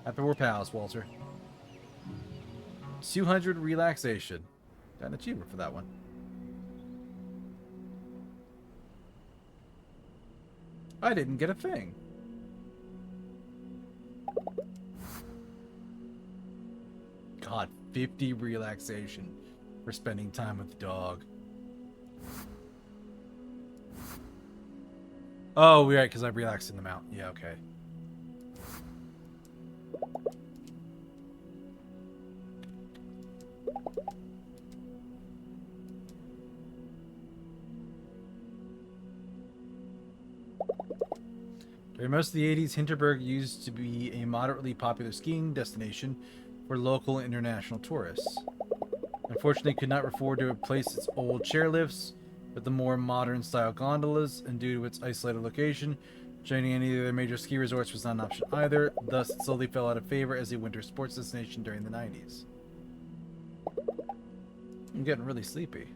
Happy we're pals, Walter. 200 relaxation. Got an achievement for that one. I didn't get a thing. God, 50 relaxation for spending time with the dog. Oh, right, because I relaxed in the mount. Yeah, okay. During most of the 80s, Hinterberg used to be a moderately popular skiing destination for local and international tourists. Unfortunately, it could not afford to replace its old chairlifts with the more modern-style gondolas, and due to its isolated location, joining any of their major ski resorts was not an option either. Thus, it slowly fell out of favor as a winter sports destination during the 90s. I'm getting really sleepy.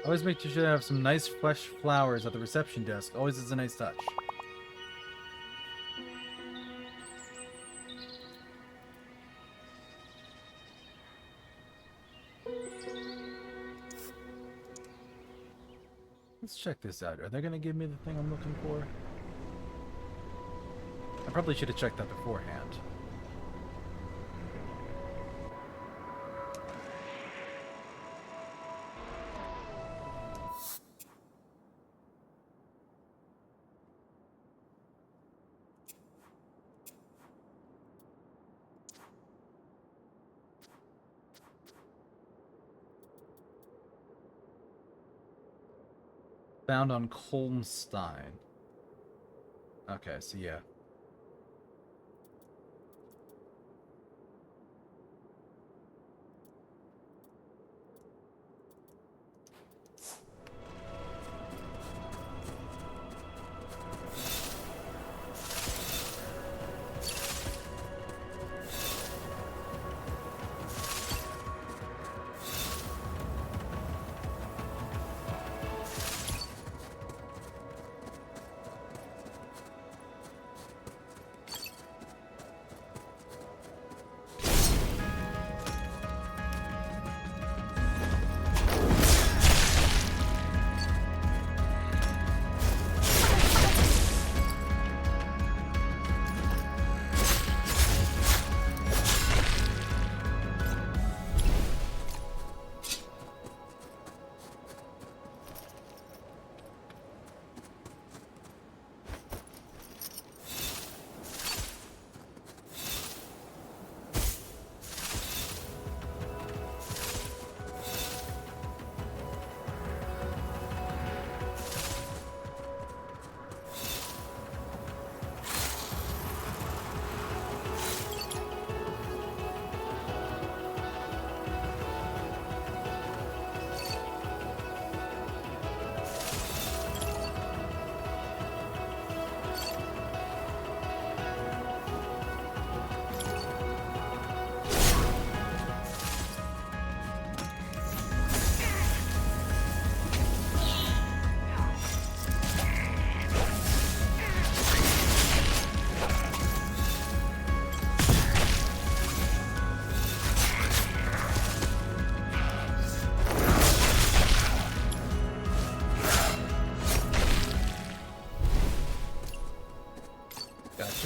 Always make sure to have some nice fresh flowers at the reception desk. Always is a nice touch. Let's check this out. Are they going to give me the thing I'm looking for? I probably should have checked that beforehand. Found on Kolmstein. Okay, so yeah.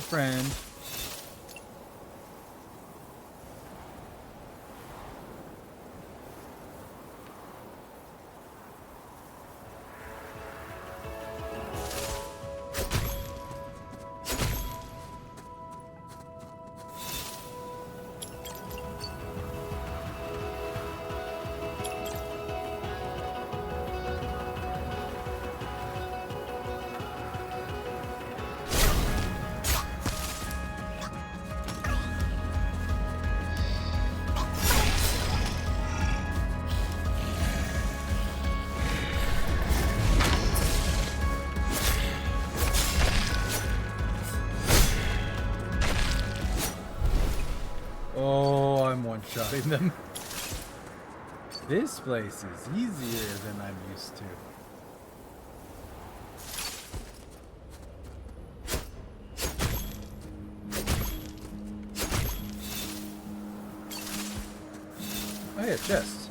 friend. Oh, I'm one-shotting them. This place is easier than I'm used to. Oh yeah, chest.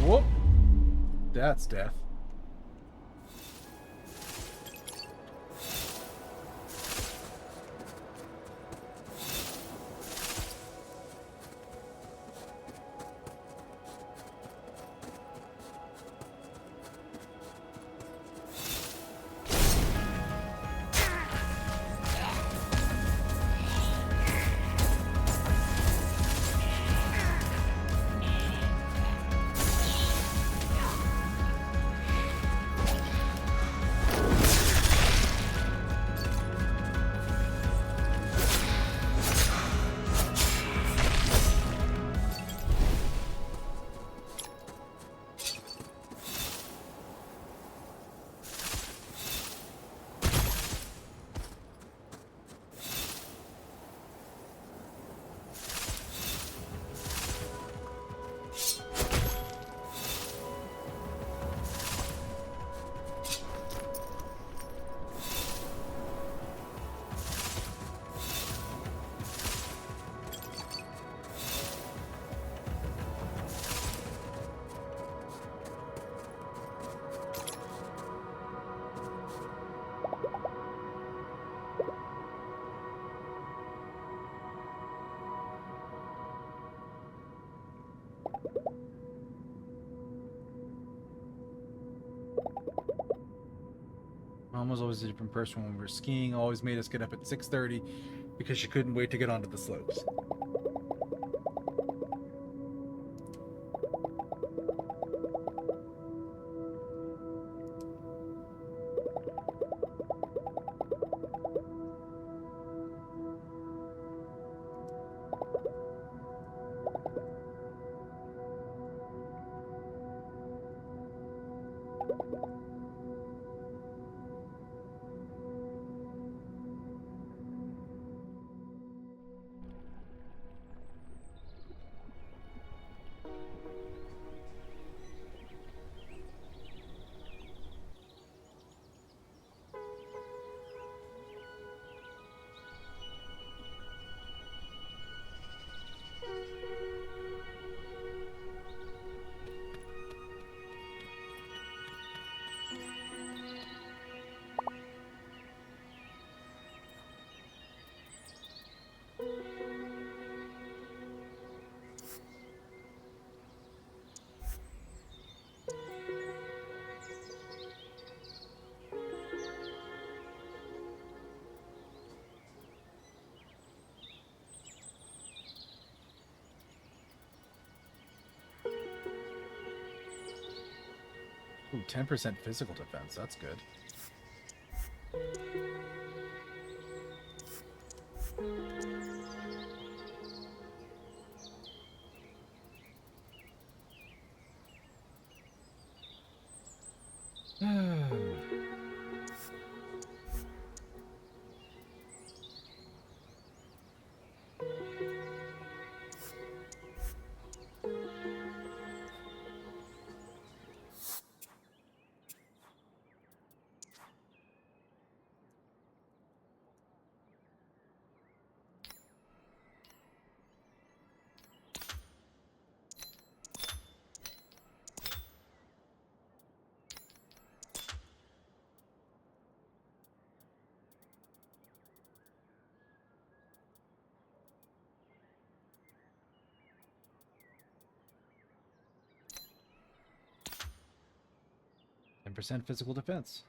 Whoop! That's death. Mom was always a different person when we were skiing, always made us get up at 6:30 because she couldn't wait to get onto the slopes. 10% physical defense. That's good. Percent physical defense. Is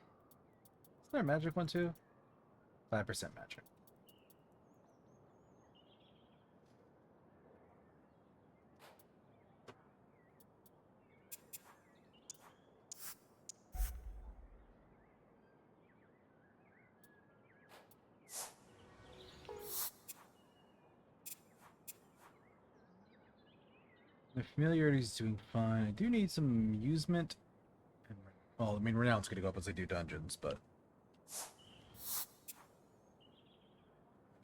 there a magic one too? 5% magic. My familiarity is doing fine. I do need some amusement. Well, I mean, renown's gonna go up as I do dungeons, but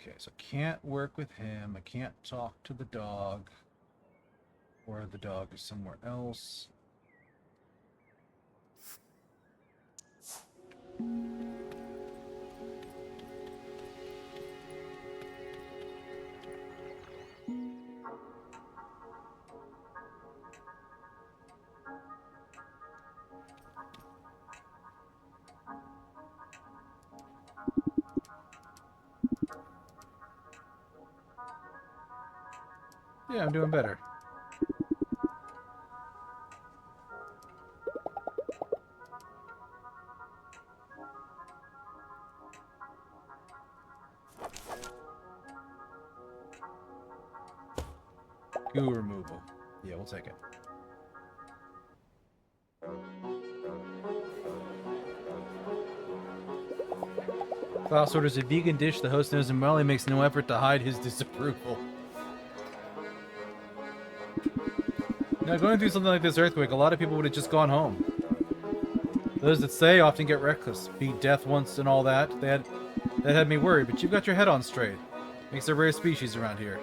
okay. So can't work with him. I can't talk to the dog, or the dog is somewhere else. Yeah, I'm doing better. Goo removal. Yeah, we'll take it. Klaus orders a vegan dish the host knows him well. He makes no effort to hide his disapproval. Now, going through something like this earthquake, a lot of people would have just gone home. Those that stay often get reckless, beat death once and all that. That had me worried, but you've got your head on straight. Makes a rare species around here.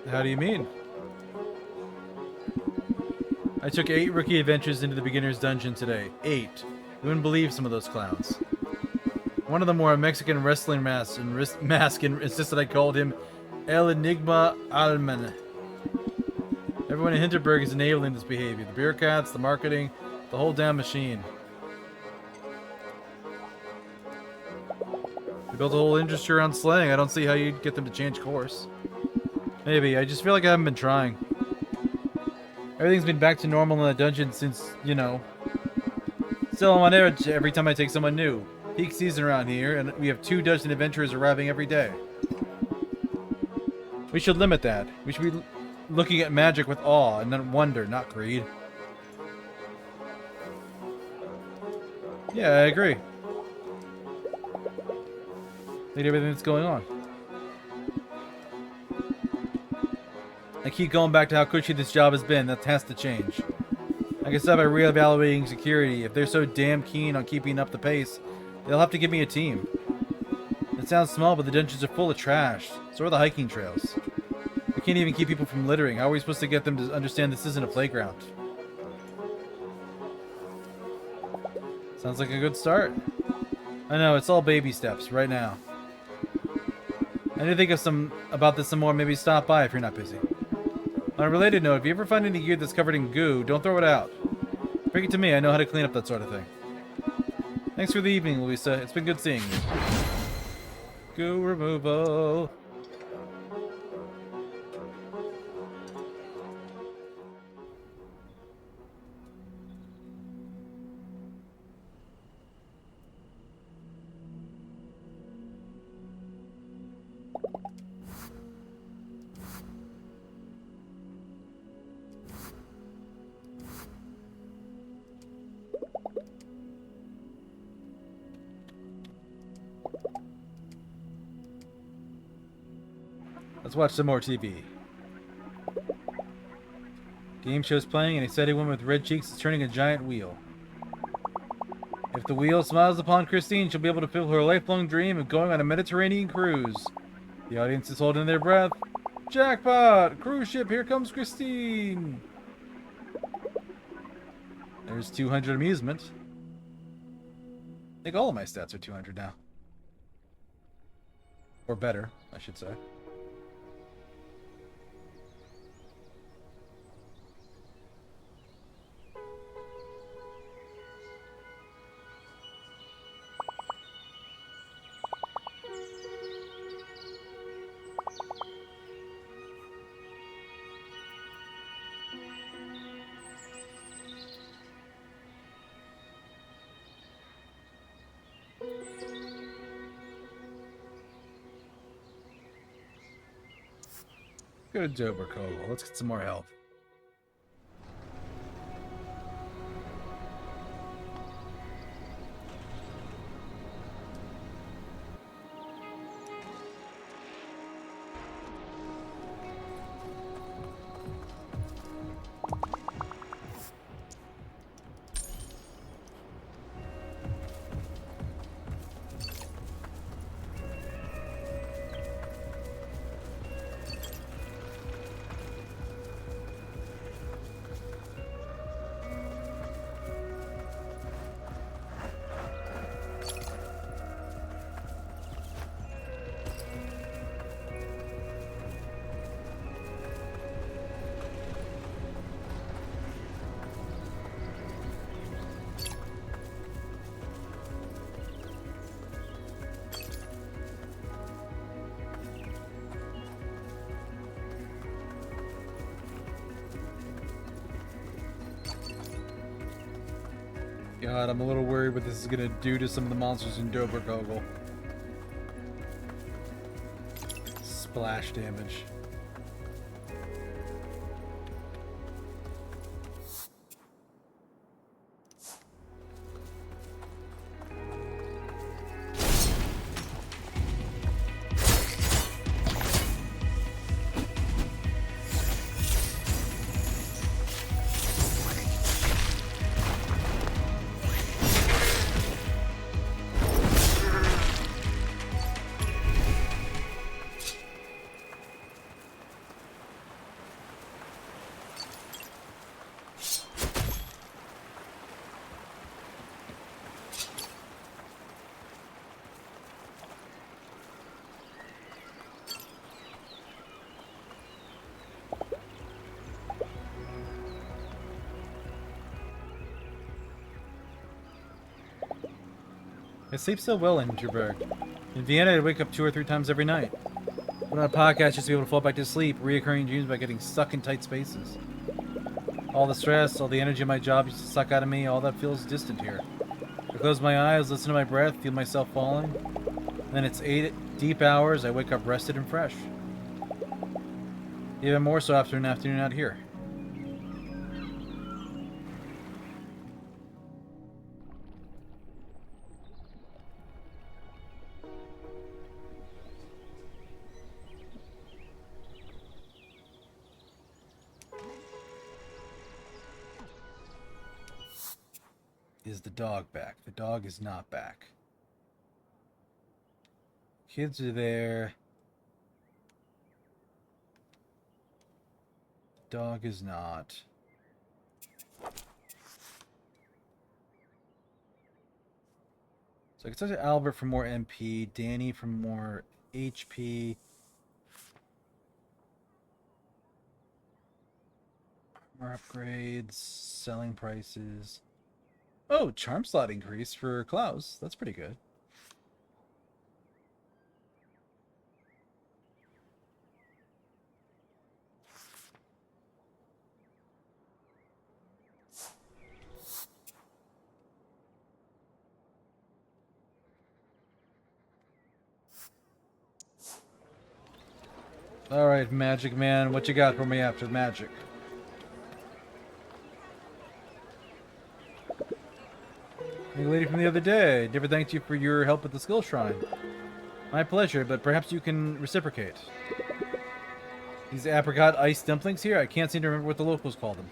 How do you mean? I took 8 rookie adventures into the beginner's dungeon today. 8. You wouldn't believe some of those clowns. One of them wore a Mexican wrestling mask and insisted I called him El Enigma Alman. Everyone in Hinterberg is enabling this behavior. The bureaucrats, the marketing, the whole damn machine. They built a whole industry around slang. I don't see how you'd get them to change course. Maybe. I just feel like I haven't been trying. Everything's been back to normal in the dungeon since, you know. Still, I'm on edge every time I take someone new. Peak season around here, and we have 2 dungeon adventurers arriving every day. We should limit that. We should be looking at magic with awe and then wonder, not greed. Yeah, I agree. Look at everything that's going on. I keep going back to how cushy this job has been. That has to change. I can start by reevaluating security. If they're so damn keen on keeping up the pace, they'll have to give me a team. It sounds small, but the dungeons are full of trash. So are the hiking trails. We can't even keep people from littering. How are we supposed to get them to understand this isn't a playground? Sounds like a good start. I know, it's all baby steps right now. I need to think of about this some more. Maybe stop by if you're not busy. On a related note, if you ever find any gear that's covered in goo, don't throw it out. Bring it to me. I know how to clean up that sort of thing. Thanks for the evening, Luisa. It's been good seeing you. Goo removal. Let's watch some more TV. Game show's playing, and a steady woman with red cheeks is turning a giant wheel. If the wheel smiles upon Christine, she'll be able to fulfill her lifelong dream of going on a Mediterranean cruise. The audience is holding their breath. Jackpot! Cruise ship, here comes Christine! There's 200 amusement. I think all of my stats are 200 now. Or better, I should say. Go to Doberkogel. Let's get some more health. God, I'm a little worried what this is gonna do to some of the monsters in Doberkogel. Splash damage. I sleep so well in Hinterberg. In Vienna, I'd wake up 2 or 3 times every night. But on a podcast, just to be able to fall back to sleep, reoccurring dreams by getting stuck in tight spaces. All the stress, all the energy of my job used to suck out of me, all that feels distant here. I close my eyes, listen to my breath, feel myself falling. And then it's 8 deep hours, I wake up rested and fresh. Even more so after an afternoon out here. Is the dog back? The dog is not back. Kids are there. Dog is not. So I can talk to Albert for more MP, Danny for more HP. More upgrades, selling prices. Oh, charm slot increase for Klaus. That's pretty good. All right, Magic Man, what you got for me after magic? Hey, lady from the other day, never thanked you for your help at the skill shrine. My pleasure, but perhaps you can reciprocate. These apricot ice dumplings here, I can't seem to remember what the locals call them.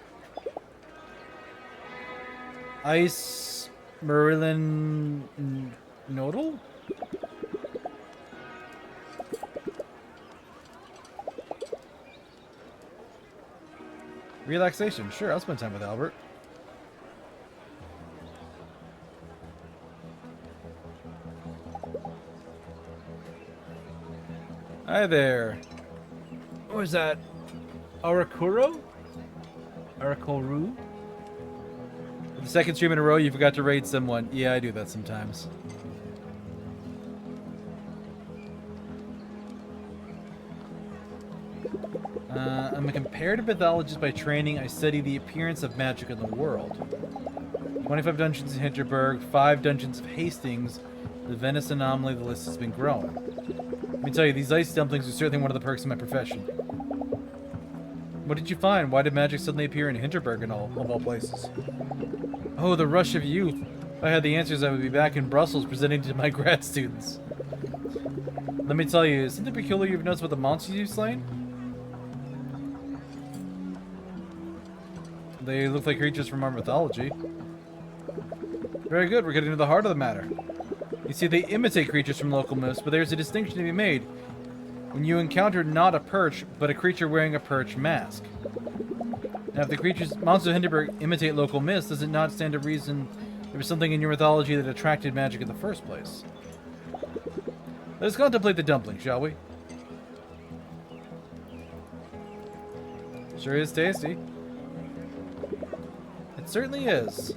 Ice Merlin Noodle? Relaxation. Sure, I'll spend time with Albert. Hi there. What was that? Arakuro? Arakuru? The second stream in a row, you forgot to raid someone. Yeah, I do that sometimes. I'm a comparative pathologist by training. I study the appearance of magic in the world. 25 Dungeons of Hinterberg, 5 Dungeons of Hastings, the Venice Anomaly, the list has been growing. Let me tell you, these ice dumplings are certainly one of the perks of my profession. What did you find? Why did magic suddenly appear in Hinterberg of all places? Oh, the rush of youth. If I had the answers, I would be back in Brussels presenting to my grad students. Let me tell you, something peculiar you've noticed about the monsters you've slain? They look like creatures from our mythology. Very good, we're getting to the heart of the matter. You see, they imitate creatures from local myths, but there's a distinction to be made when you encounter not a perch, but a creature wearing a perch mask. Now, if the monsters of Hinterberg imitate local myths, does it not stand to reason there was something in your mythology that attracted magic in the first place? Let us contemplate the dumpling, shall we? Sure is tasty. It certainly is.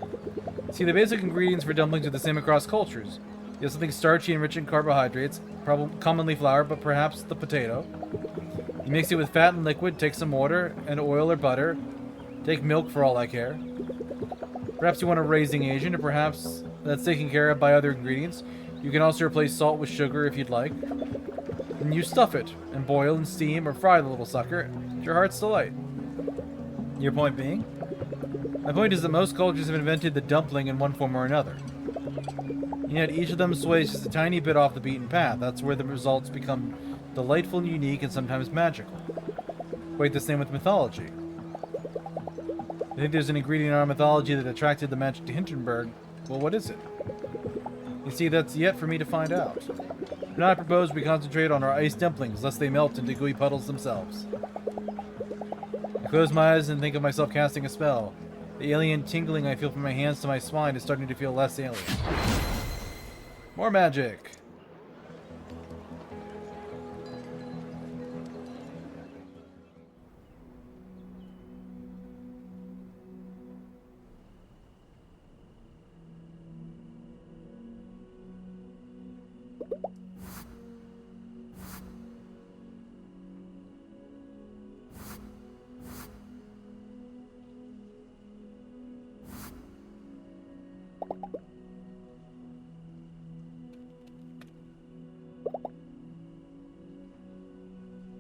See, the basic ingredients for dumplings are the same across cultures. You have something starchy and rich in carbohydrates, commonly flour, but perhaps the potato. You mix it with fat and liquid, take some water, and oil or butter. Take milk for all I care. Perhaps you want a raising agent, or perhaps that's taken care of by other ingredients. You can also replace salt with sugar if you'd like. And you stuff it, and boil and steam or fry the little sucker to your heart's delight. Your point being? My point is that most cultures have invented the dumpling in one form or another. And yet each of them sways just a tiny bit off the beaten path. That's where the results become delightful and unique and sometimes magical. Quite the same with mythology. I think there's an ingredient in our mythology that attracted the magic to Hinterberg. Well, what is it? You see, that's yet for me to find out. Now I propose we concentrate on our ice dumplings, lest they melt into gooey puddles themselves. I close my eyes and think of myself casting a spell. The alien tingling I feel from my hands to my spine is starting to feel less alien. More magic!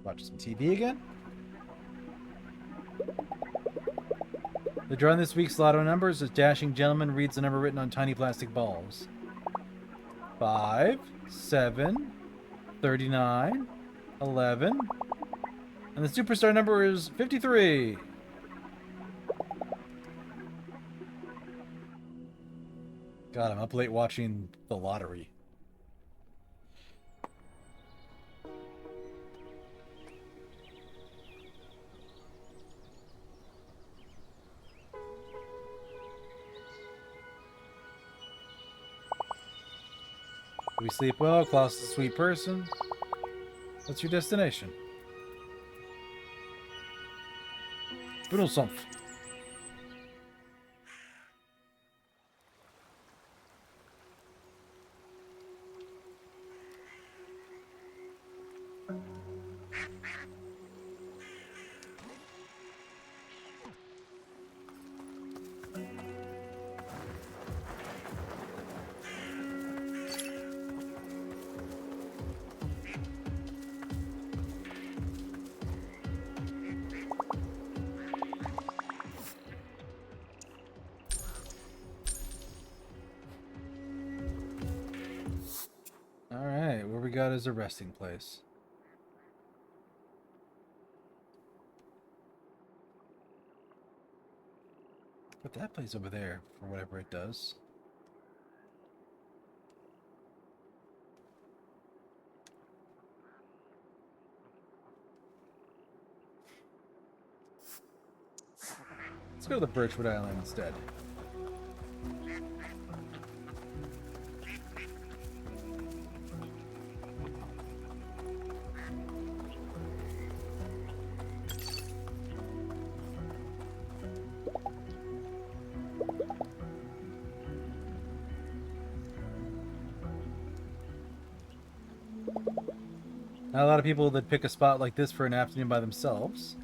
Watch some TV again? The draw in this week's lotto numbers is Dashing Gentleman reads the number written on tiny plastic balls. 5, 7, 39, 11, and the superstar number is 53. God, I'm up late watching the lottery. We sleep well, Klaus is a sweet person. What's your destination? Brunnelsumpf. Alright, where we got is a resting place. Put that place over there for whatever it does. Let's go to the Birchwood Island instead. Not a lot of people that pick a spot like this for an afternoon by themselves.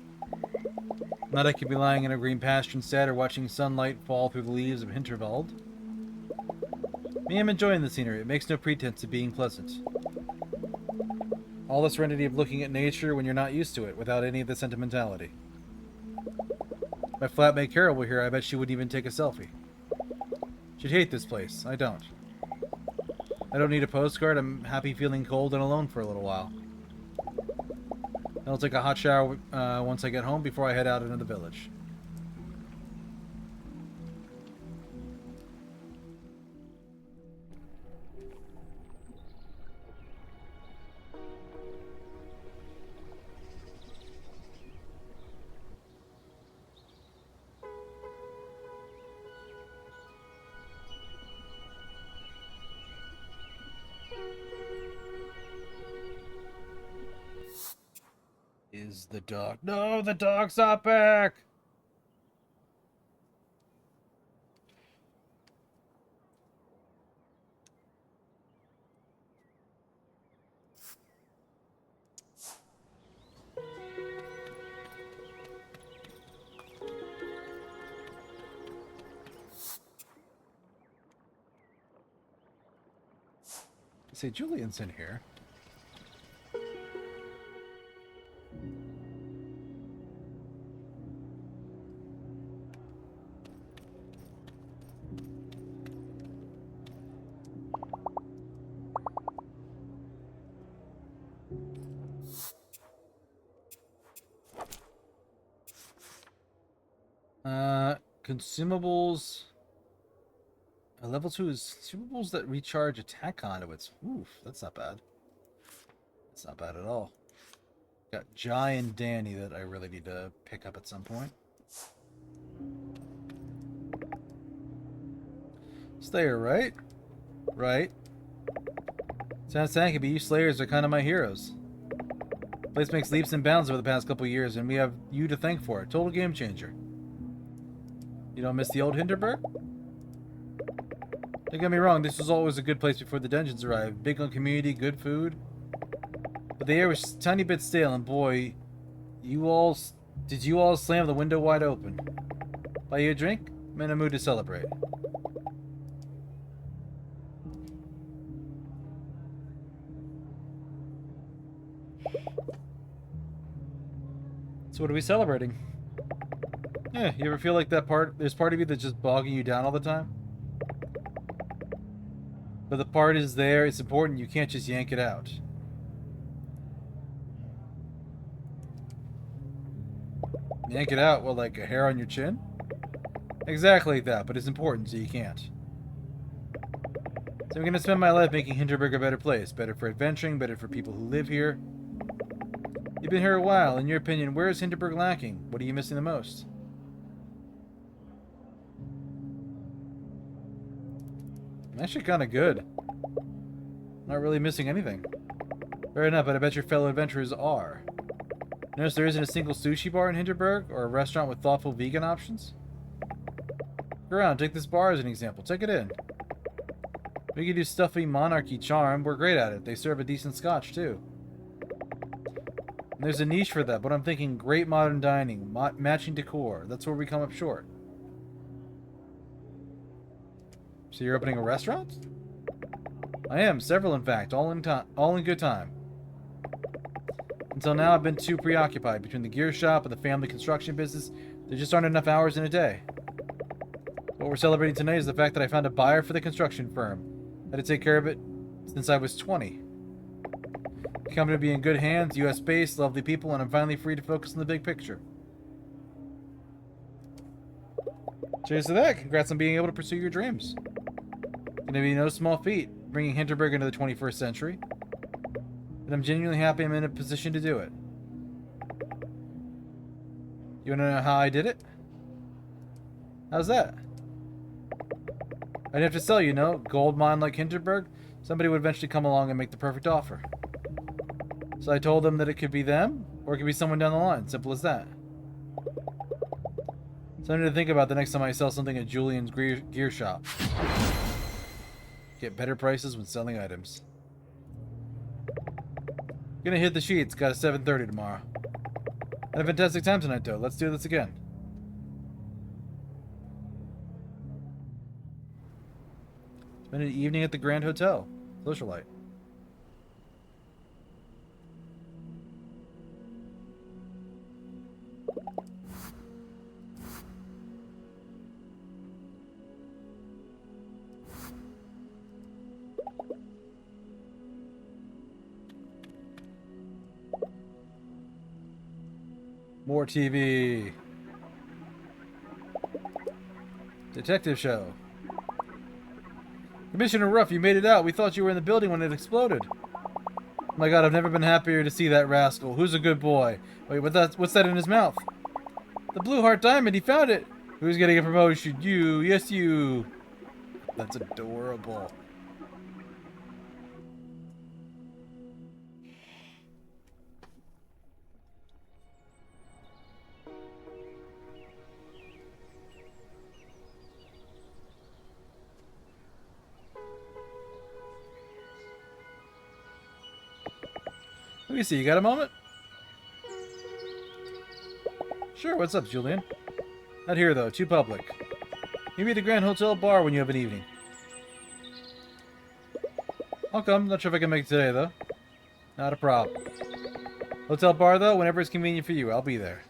Not I could be lying in a green pasture instead or watching sunlight fall through the leaves of Hinterberg. Me, I'm enjoying the scenery. It makes no pretense of being pleasant. All the serenity of looking at nature when you're not used to it, without any of the sentimentality. My flatmate Carol were here, I bet she wouldn't even take a selfie. She'd hate this place. I don't. I don't need a postcard. I'm happy feeling cold and alone for a little while. I'll take a hot shower once I get home before I head out into the village. Is the dog... No, the dog's not back! Say, Julian's in here. Consumables. Level 2 is consumables that recharge attack conduits. Oof, that's not bad. That's not bad at all. Got Jai and Danny that I really need to pick up at some point. Slayer, right? Right. Sounds tanky, but you Slayers are kind of my heroes. Place makes leaps and bounds over the past couple years, and we have you to thank for it. Total game changer. You don't miss the old Hinterberg? Don't get me wrong, this was always a good place before the dungeons arrived. Big on community, good food. But the air was a tiny bit stale, and boy, did you all slam the window wide open? Buy you a drink? I'm in a mood to celebrate. So what are we celebrating? Yeah, you ever feel like there's part of you that's just bogging you down all the time? But the part is there, it's important, you can't just yank it out. Yank it out, what, like a hair on your chin? Exactly like that, but it's important, so you can't. So I'm gonna spend my life making Hinterberg a better place. Better for adventuring, better for people who live here. You've been here a while, in your opinion, where is Hinterberg lacking? What are you missing the most? I'm actually kind of good. Not really missing anything. Fair enough, but I bet your fellow adventurers are. Notice there isn't a single sushi bar in Hinterberg, or a restaurant with thoughtful vegan options? Go around, take this bar as an example. Take it in. We can do stuffy monarchy charm. We're great at it. They serve a decent scotch, too. And there's a niche for that, but I'm thinking great modern dining, matching decor. That's where we come up short. So you're opening a restaurant? I am, several in fact, all in good time. Until now, I've been too preoccupied between the gear shop and the family construction business. There just aren't enough hours in a day. What we're celebrating tonight is the fact that I found a buyer for the construction firm. I had to take care of it since I was 20. The company will be in good hands, US based, lovely people, and I'm finally free to focus on the big picture. Cheers to that. Congrats on being able to pursue your dreams. Gonna be no small feat, bringing Hinterberg into the 21st century. And I'm genuinely happy I'm in a position to do it. You wanna know how I did it? How's that? I'd have to sell, you know, gold mine like Hinterberg, somebody would eventually come along and make the perfect offer. So I told them that it could be them, or it could be someone down the line. Simple as that. Something to think about the next time I sell something at Julian's gear shop. Get better prices when selling items. Gonna hit the sheets. Got a 7:30 tomorrow. Had a fantastic time tonight, though. Let's do this again. Spend an evening at the Grand Hotel. Socialite. More TV. Detective show. Commissioner Ruff, you made it out. We thought you were in the building when it exploded. Oh my god, I've never been happier to see that rascal. Who's a good boy? Wait, what's that in his mouth? The Blue Heart Diamond, he found it. Who's getting a promotion? You. Yes, you. That's adorable. Let me see, you got a moment? Sure, what's up, Julian? Not here, though, too public. Meet me at the Grand Hotel bar when you have an evening. I'll come, not sure if I can make it today, though. Not a problem. Hotel bar, though, whenever it's convenient for you, I'll be there.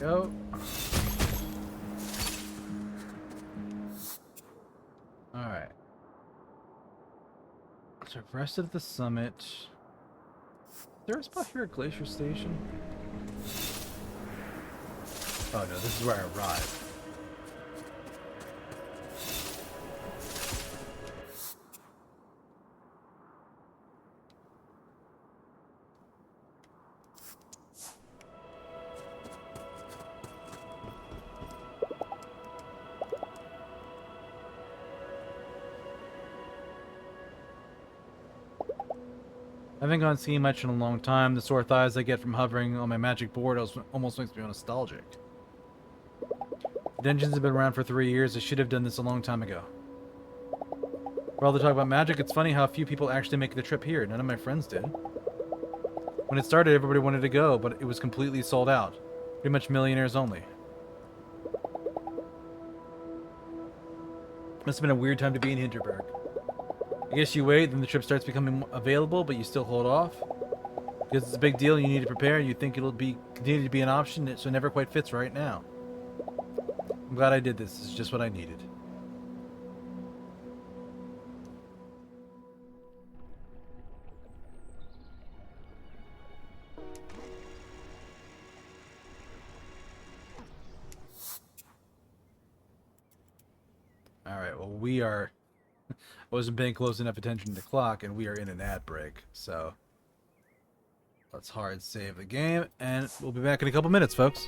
go. Alright. So rest of the summit. Is there a spot here at Glacier Station? Oh no, this is where I arrived. I haven't gone skiing much in a long time. The sore thighs I get from hovering on my magic board almost makes me nostalgic. Dungeons have been around for 3 years. I should have done this a long time ago. For all the talk about magic, it's funny how few people actually make the trip here. None of my friends did. When it started, everybody wanted to go, but it was completely sold out. Pretty much millionaires only. Must have been a weird time to be in Hinterberg. I guess you wait, then the trip starts becoming available, but you still hold off. Because it's a big deal, you need to prepare, and you think it'll continue to be an option, so it never quite fits right now. I'm glad I did this. This is just what I needed. Alright, well we are... I wasn't paying close enough attention to the clock, and we are in an ad break, so... Let's hard save the game, and we'll be back in a couple minutes, folks.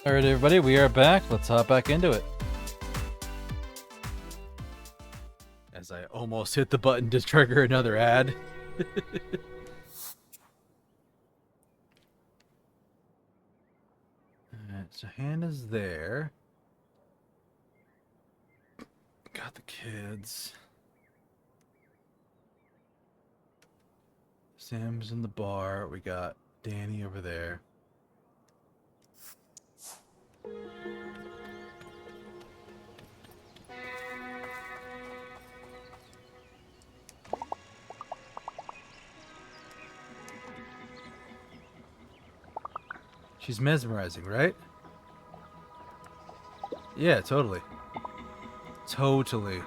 Alright everybody, we are back. Let's hop back into it. As I almost hit the button to trigger another ad. Alright, so Hannah's there. Got the kids. Sam's in the bar. We got Danny over there. She's mesmerizing, right? Yeah, totally. Totally.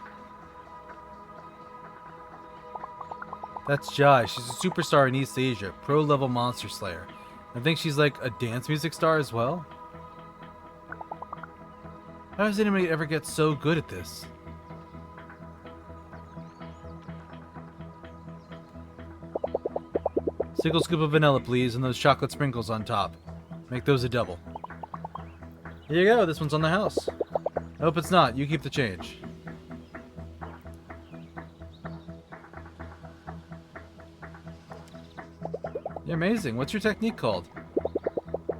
That's Jai. She's a superstar in East Asia. Pro-level monster slayer. I think she's like a dance music star as well. How does anybody ever get so good at this? Single scoop of vanilla, please, and those chocolate sprinkles on top. Make those a double. Here you go. This one's on the house. Nope, it's not. You keep the change. You're amazing. What's your technique called?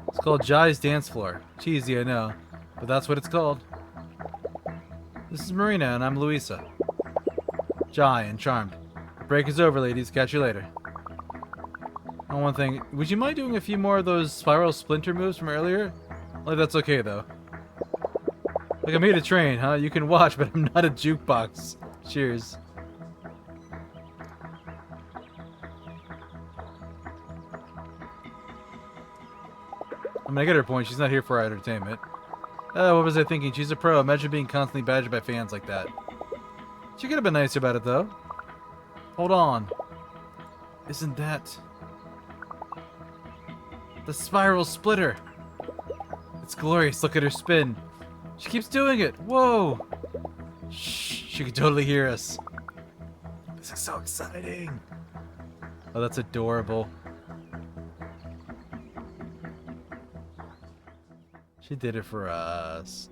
It's called Jai's Dance Floor. Cheesy, I know. But that's what it's called. This is Marina, and I'm Luisa. Jai and Charmed. The break is over, ladies. Catch you later. Oh, one thing. Would you mind doing a few more of those spiral splinter moves from earlier? Like, that's okay, though. Like, I'm here to train, huh? You can watch, but I'm not a jukebox. Cheers. I mean, I get her point. She's not here for our entertainment. What was I thinking? She's a pro. Imagine being constantly badgered by fans like that. She could have been nicer about it, though. Hold on. Isn't that... the spiral splitter? It's glorious. Look at her spin. She keeps doing it. Whoa. Shh. She could totally hear us. This is so exciting. Oh, that's adorable. She did it for us.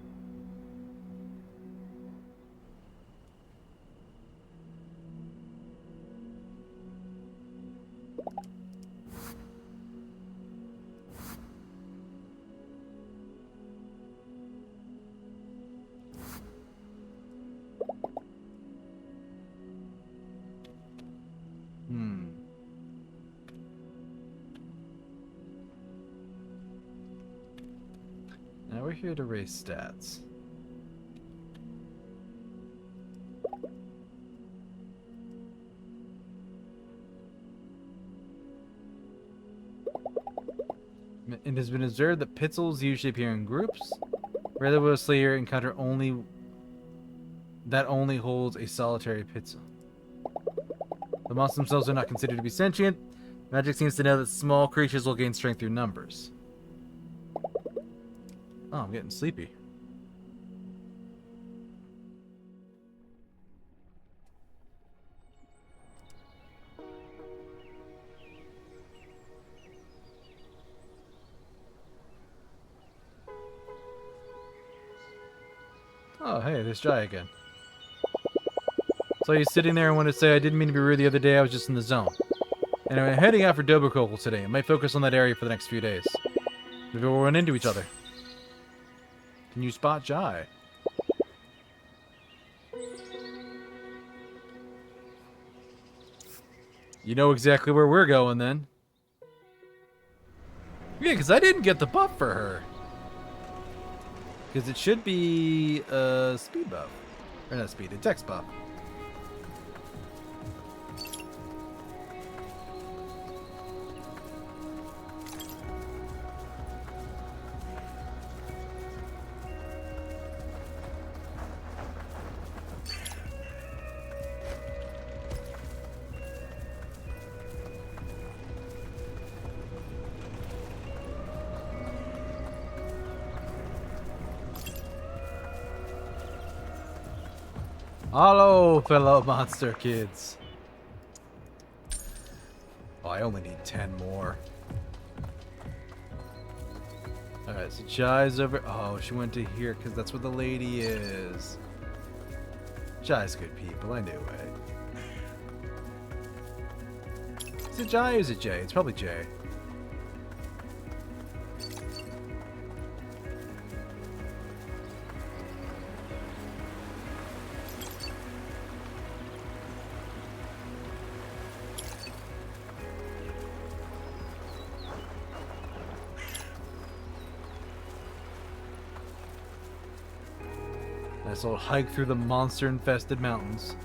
Now we're here to raise stats. It has been observed that pitzels usually appear in groups. Rarely will a slayer encounter only holds a solitary pitzel. The monsters themselves are not considered to be sentient. Magic seems to know that small creatures will gain strength through numbers. Oh, I'm getting sleepy. Oh, hey, there's Jai again. So he's sitting there and wanted to say, I didn't mean to be rude the other day, I was just in the zone. Anyway, I'm heading out for Dobokokol today. I might focus on that area for the next few days. Maybe we'll run into each other. Can you spot Jai? You know exactly where we're going then. Yeah, because I didn't get the buff for her. Because it should be a speed buff. Or not speed, a dex buff. Hello, fellow monster kids. Oh, I only need 10 more. Alright, so Jai's over. Oh, she went to here because that's where the lady is. Jai's good people, I knew it. Is it Jai or is it Jay? It's probably Jay. Nice little hike through the monster-infested mountains.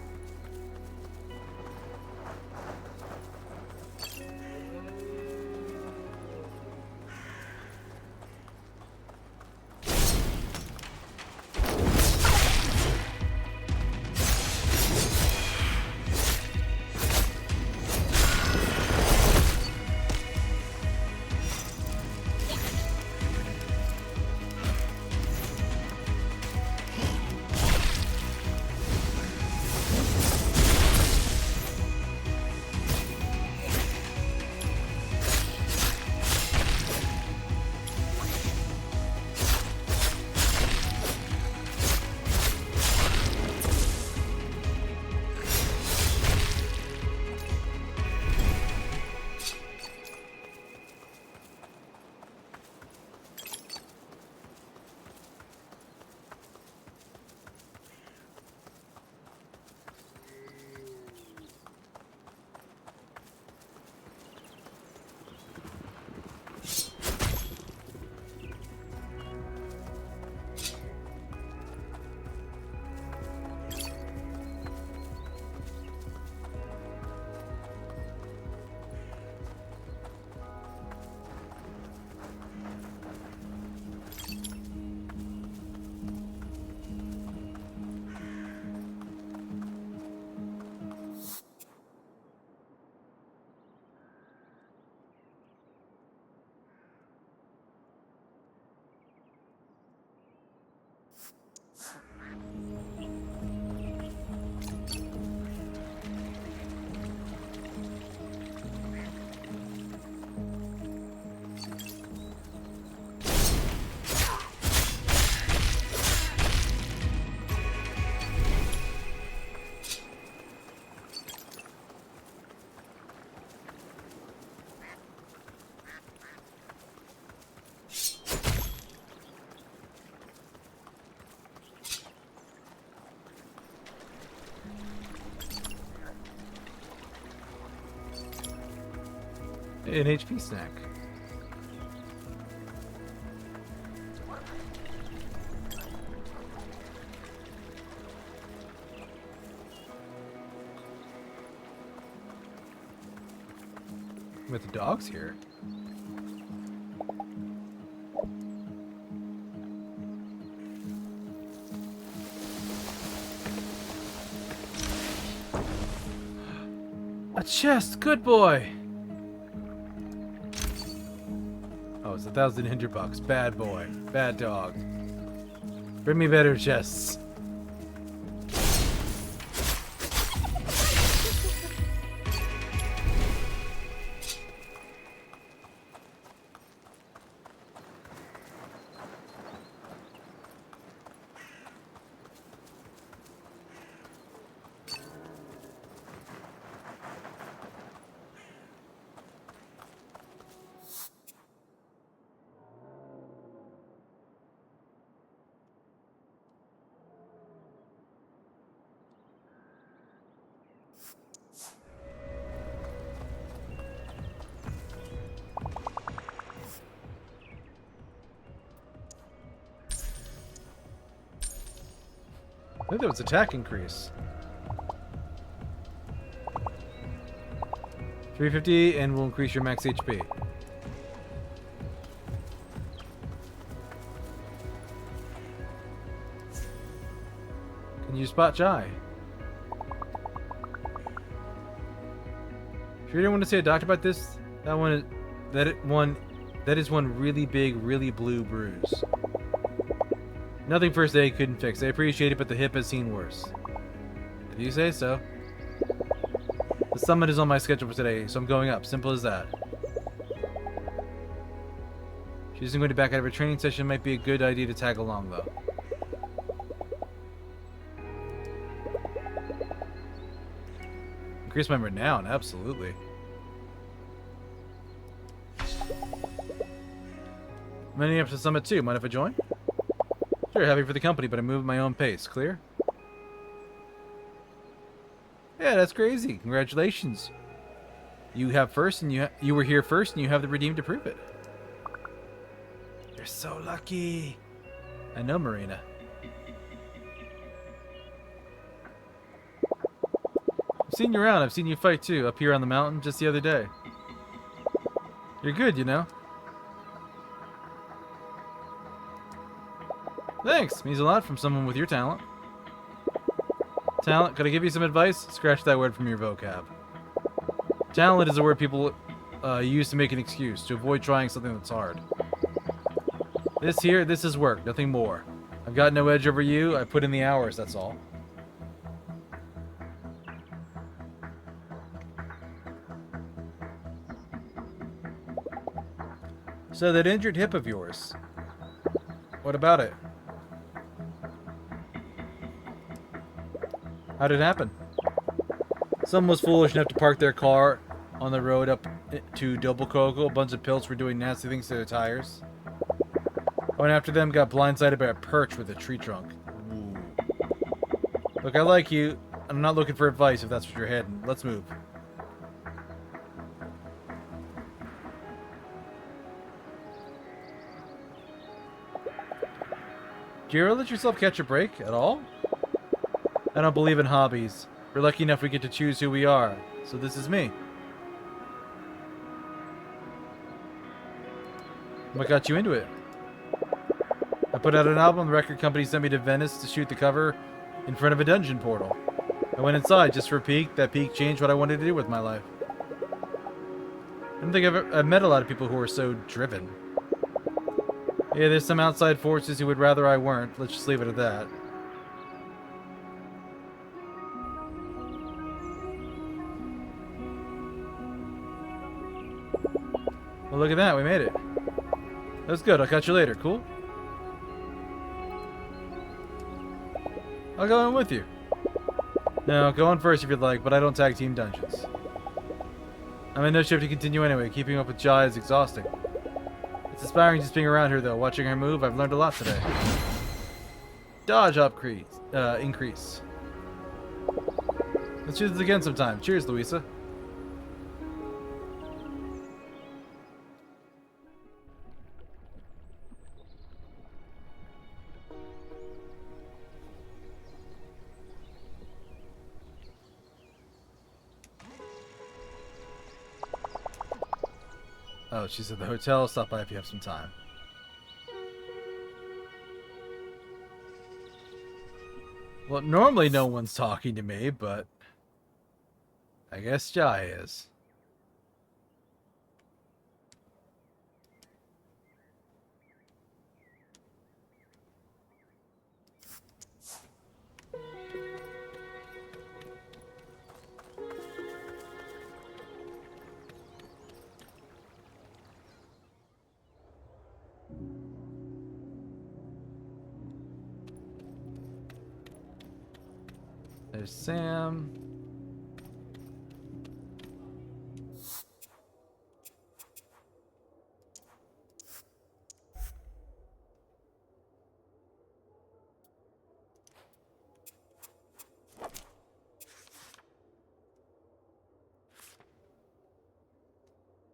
An HP snack. With the dogs here. A chest, good boy. Oh, it's 1,000 Hinterbucks. Bad boy, bad dog. Bring me better chests. I think that was attack increase. 350 and will increase your max HP. Can you spot Jai? Sure you don't want to see a doctor about this? That is one really big, really blue bruise. Nothing first aid couldn't fix. I appreciate it, but the hip has seen worse. If you say so. The summit is on my schedule for today, so I'm going up. Simple as that. She isn't going to back out of her training session. Might be a good idea to tag along, though. Increase my renown, absolutely. I'm heading up to Summit 2. Mind if I join? Sure, happy for the company, but I move at my own pace. Clear? Yeah, that's crazy. Congratulations. You have first, and you were here first, and you have the redeem to prove it. You're so lucky. I know, Marina. I've seen you around. I've seen you fight too, up here on the mountain just the other day. You're good, you know. Thanks. Means a lot from someone with your talent. Talent? Could I give you some advice? Scratch that word from your vocab. Talent is a word people use to make an excuse, to avoid trying something that's hard. This is work, nothing more. I've got no edge over you. I put in the hours, that's all. So that injured hip of yours. What about it? How did it happen? Someone was foolish enough to park their car on the road up to Double Coco. A bunch of pills were doing nasty things to their tires. I went after them, got blindsided by a perch with a tree trunk. Ooh. Look, I like you. I'm not looking for advice if that's what you're heading. Let's move. Do you ever let yourself catch a break at all? I don't believe in hobbies. We're lucky enough we get to choose who we are. So this is me. What got you into it? I put out an album. The record company sent me to Venice to shoot the cover in front of a dungeon portal. I went inside just for a peek. That peek changed what I wanted to do with my life. I don't think I've met a lot of people who are so driven. Yeah, there's some outside forces who would rather I weren't. Let's just leave it at that. Well, look at that. We made it. That's good. I'll catch you later. Cool? I'll go in with you. No, go on first if you'd like, but I don't tag team dungeons. I'm in no shape to continue anyway. Keeping up with Jai is exhausting. It's inspiring just being around her, though. Watching her move, I've learned a lot today. Dodge increase. Let's do this again sometime. Cheers, Luisa. Oh, she's at the hotel. Stop by if you have some time. Well, normally no one's talking to me, but I guess Jai is. There's Sam.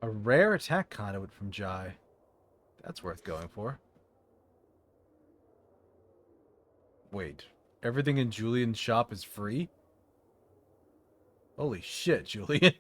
A rare attack conduit from Jai. That's worth going for. Wait. Everything in Julian's shop is free? Holy shit, Julian.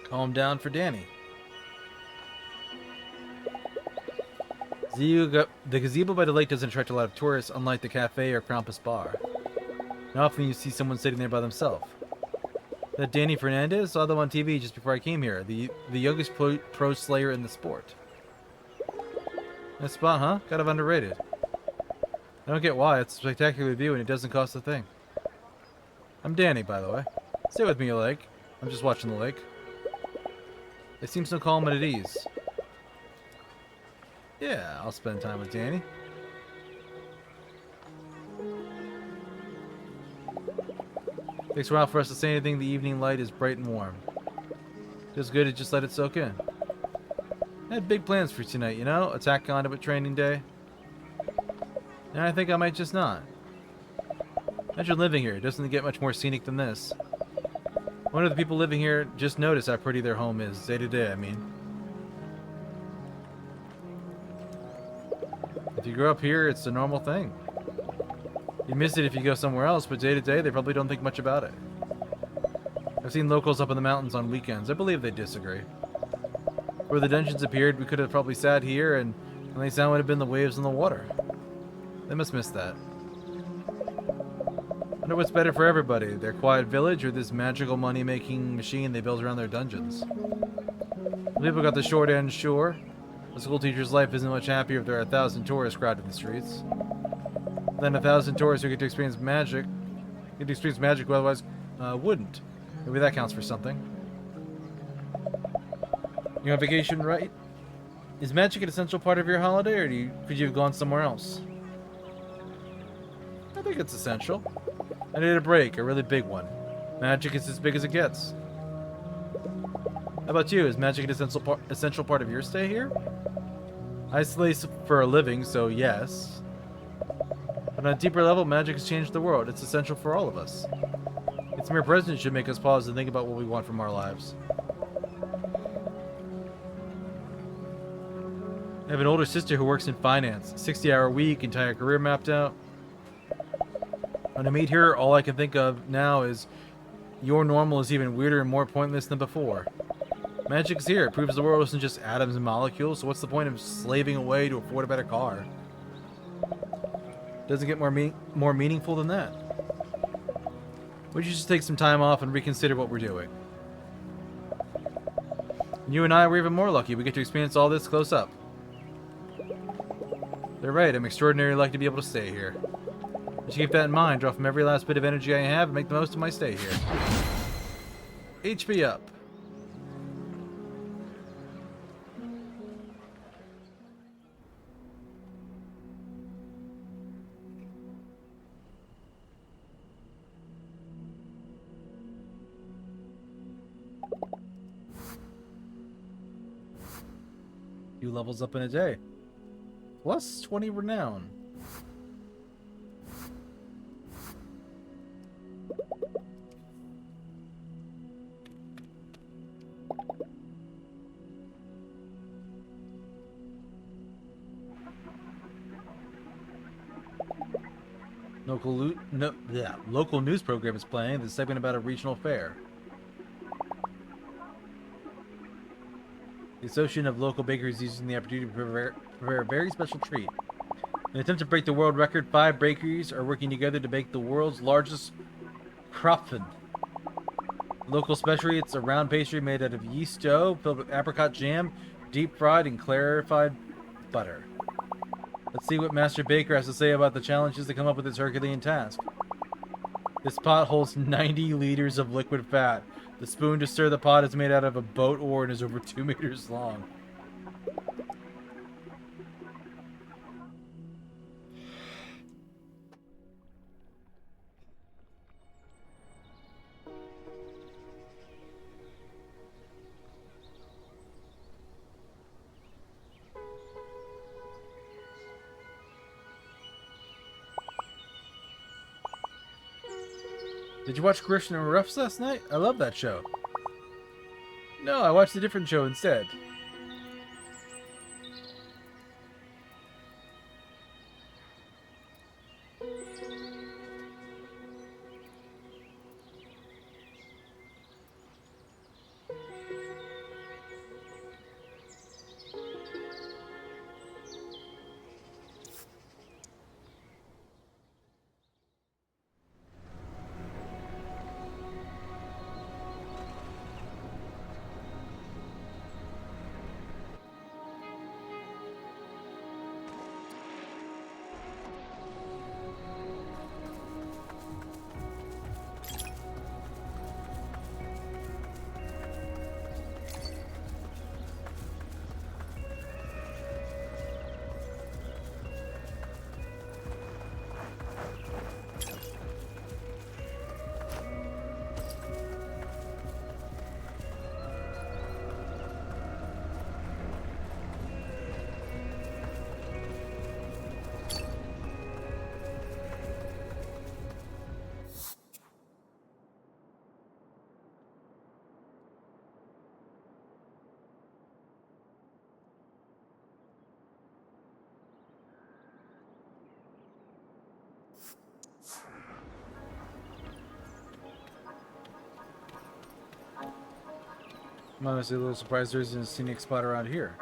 Calm down for Danny. The gazebo by the lake doesn't attract a lot of tourists, unlike the cafe or Krampus bar. And often you see someone sitting there by themselves. That Danny Fernandez? Saw them on TV just before I came here. The youngest pro slayer in the sport. Nice spot, huh? Kind of underrated. I don't get why. It's a spectacular view and it doesn't cost a thing. I'm Danny, by the way. Stay with me, lake. I'm just watching the lake. They seem so calm and at ease. Yeah, I'll spend time with Danny. Takes a while for us to say anything. The evening light is bright and warm. Feels good to just let it soak in. I had big plans for tonight, you know? Attack conduit training day. And I think I might just not. Imagine living here. It doesn't get much more scenic than this. One of the people living here just noticed how pretty their home is. Day to day, I mean. If you grow up here, it's a normal thing. You miss it if you go somewhere else, but day to day, they probably don't think much about it. I've seen locals up in the mountains on weekends. I believe they disagree. Where the dungeons appeared, we could have probably sat here, and the only sound would have been the waves on the water. They must miss that. I wonder what's better for everybody, their quiet village or this magical money-making machine they built around their dungeons. People got the short end, sure. A school teacher's life isn't much happier if there are 1,000 tourists crowded the streets. Then 1,000 tourists who get to experience magic, who otherwise wouldn't. Maybe that counts for something. You're on vacation, right? Is magic an essential part of your holiday, or could you have gone somewhere else? I think it's essential. I need a break, a really big one. Magic is as big as it gets. How about you? Is magic an essential part of your stay here? I slay for a living, so yes. But on a deeper level, magic has changed the world. It's essential for all of us. Its mere presence should make us pause and think about what we want from our lives. I have an older sister who works in finance. 60-hour week, entire career mapped out. When I meet her, all I can think of now is your normal is even weirder and more pointless than before. Magic is here. It proves the world isn't just atoms and molecules, so what's the point of slaving away to afford a better car? Doesn't get more meaningful than that. We should just take some time off and reconsider what we're doing. You and I were even more lucky. We get to experience all this close up. They're right. I'm extraordinarily lucky to be able to stay here. I should keep that in mind. Draw from every last bit of energy I have and make the most of my stay here. HP up. Few levels up in a day. Plus 20 renown. Local news program is playing. The segment about a regional fair. The Association of Local Bakers using the opportunity to prepare a very special treat. In an attempt to break the world record, 5 bakeries are working together to bake the world's largest Krapfen. Local specialty, it's a round pastry made out of yeast dough filled with apricot jam, deep fried and clarified butter. Let's see what Master Baker has to say about the challenges that come up with this Herculean task. This pot holds 90 liters of liquid fat. The spoon to stir the pot is made out of a boat oar and is over 2 meters long. Did you watch Christian and Ruffs last night? I love that show. No, I watched a different show instead. I'm honestly a little surprised there isn't a scenic spot around here.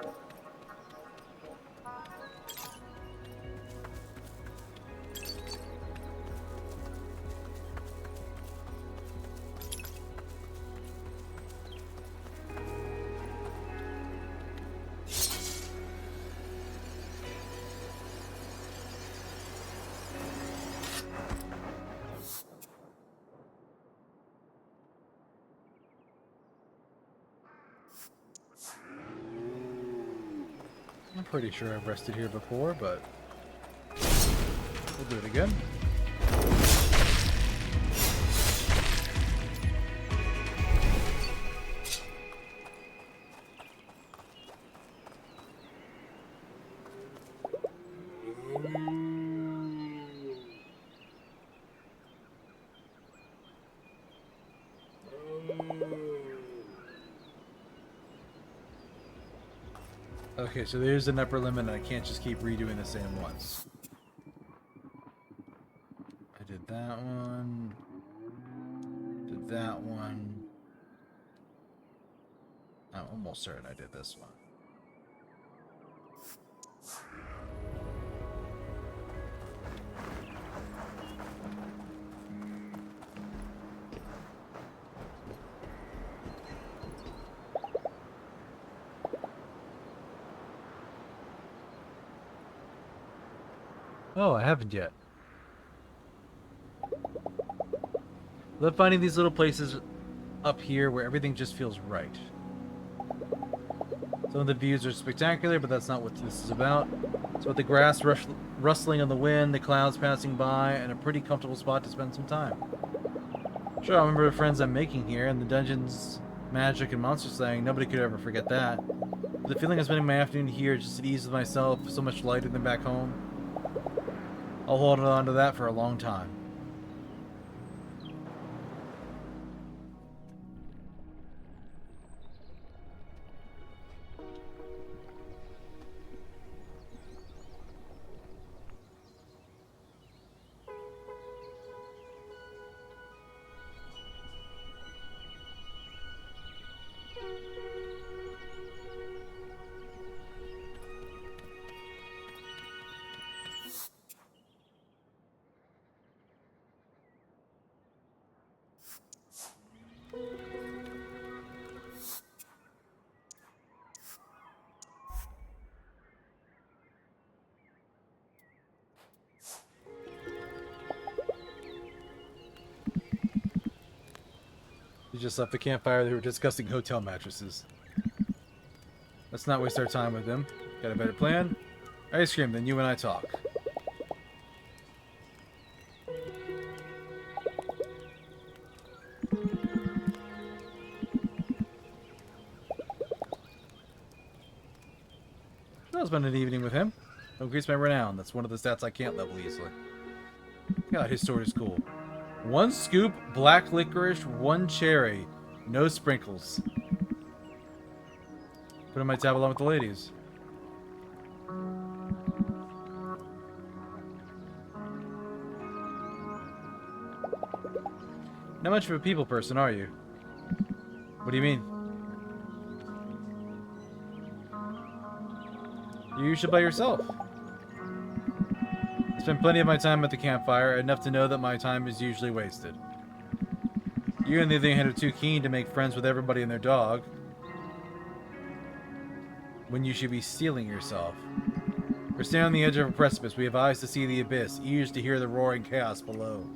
I'm pretty sure I've rested here before, but we'll do it again. Okay, so there's an upper limit and I can't just keep redoing the same ones. I did that one. Did that one. I'm almost certain I did this one. Oh, I haven't yet. Love finding these little places up here where everything just feels right. Some of the views are spectacular, but that's not what this is about. So with the grass rustling in the wind, the clouds passing by, and a pretty comfortable spot to spend some time. Sure, I remember the friends I'm making here, and the dungeons, magic, and monster slaying. Nobody could ever forget that. But the feeling of spending my afternoon here just at ease with myself, so much lighter than back home. I'll hold on to that for a long time. We just left the campfire. They were discussing hotel mattresses. Let's not waste our time with them. Got a better plan? Ice cream, then you and I talk. I'll spend an evening with him. Increase my renown. That's one of the stats I can't level easily. God, his sword is cool. 1 scoop, black licorice, 1 cherry. No sprinkles. Put in my tab along with the ladies. Not much of a people person, are you? What do you mean? You're usually by yourself. I spend plenty of my time at the campfire, enough to know that my time is usually wasted. You, on the other hand, are too keen to make friends with everybody and their dog, when you should be stealing yourself. We're standing on the edge of a precipice. We have eyes to see the abyss, ears to hear the roaring chaos below.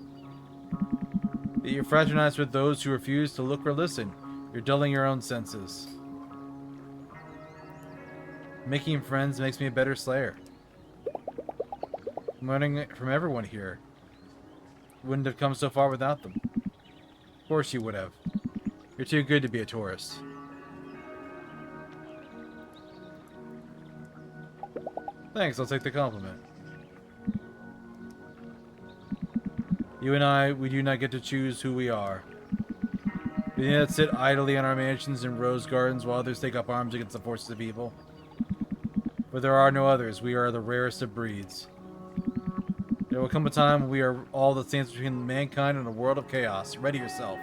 Yet you're fraternized with those who refuse to look or listen. You're dulling your own senses. Making friends makes me a better slayer. I'm learning it from everyone here. Wouldn't have come so far without them. Of course you would have. You're too good to be a tourist. Thanks, I'll take the compliment. You and I, we do not get to choose who we are. We do not sit idly in our mansions and rose gardens while others take up arms against the forces of evil. For there are no others, we are the rarest of breeds. There will come a time when we are all that stands between mankind and a world of chaos. Ready yourself.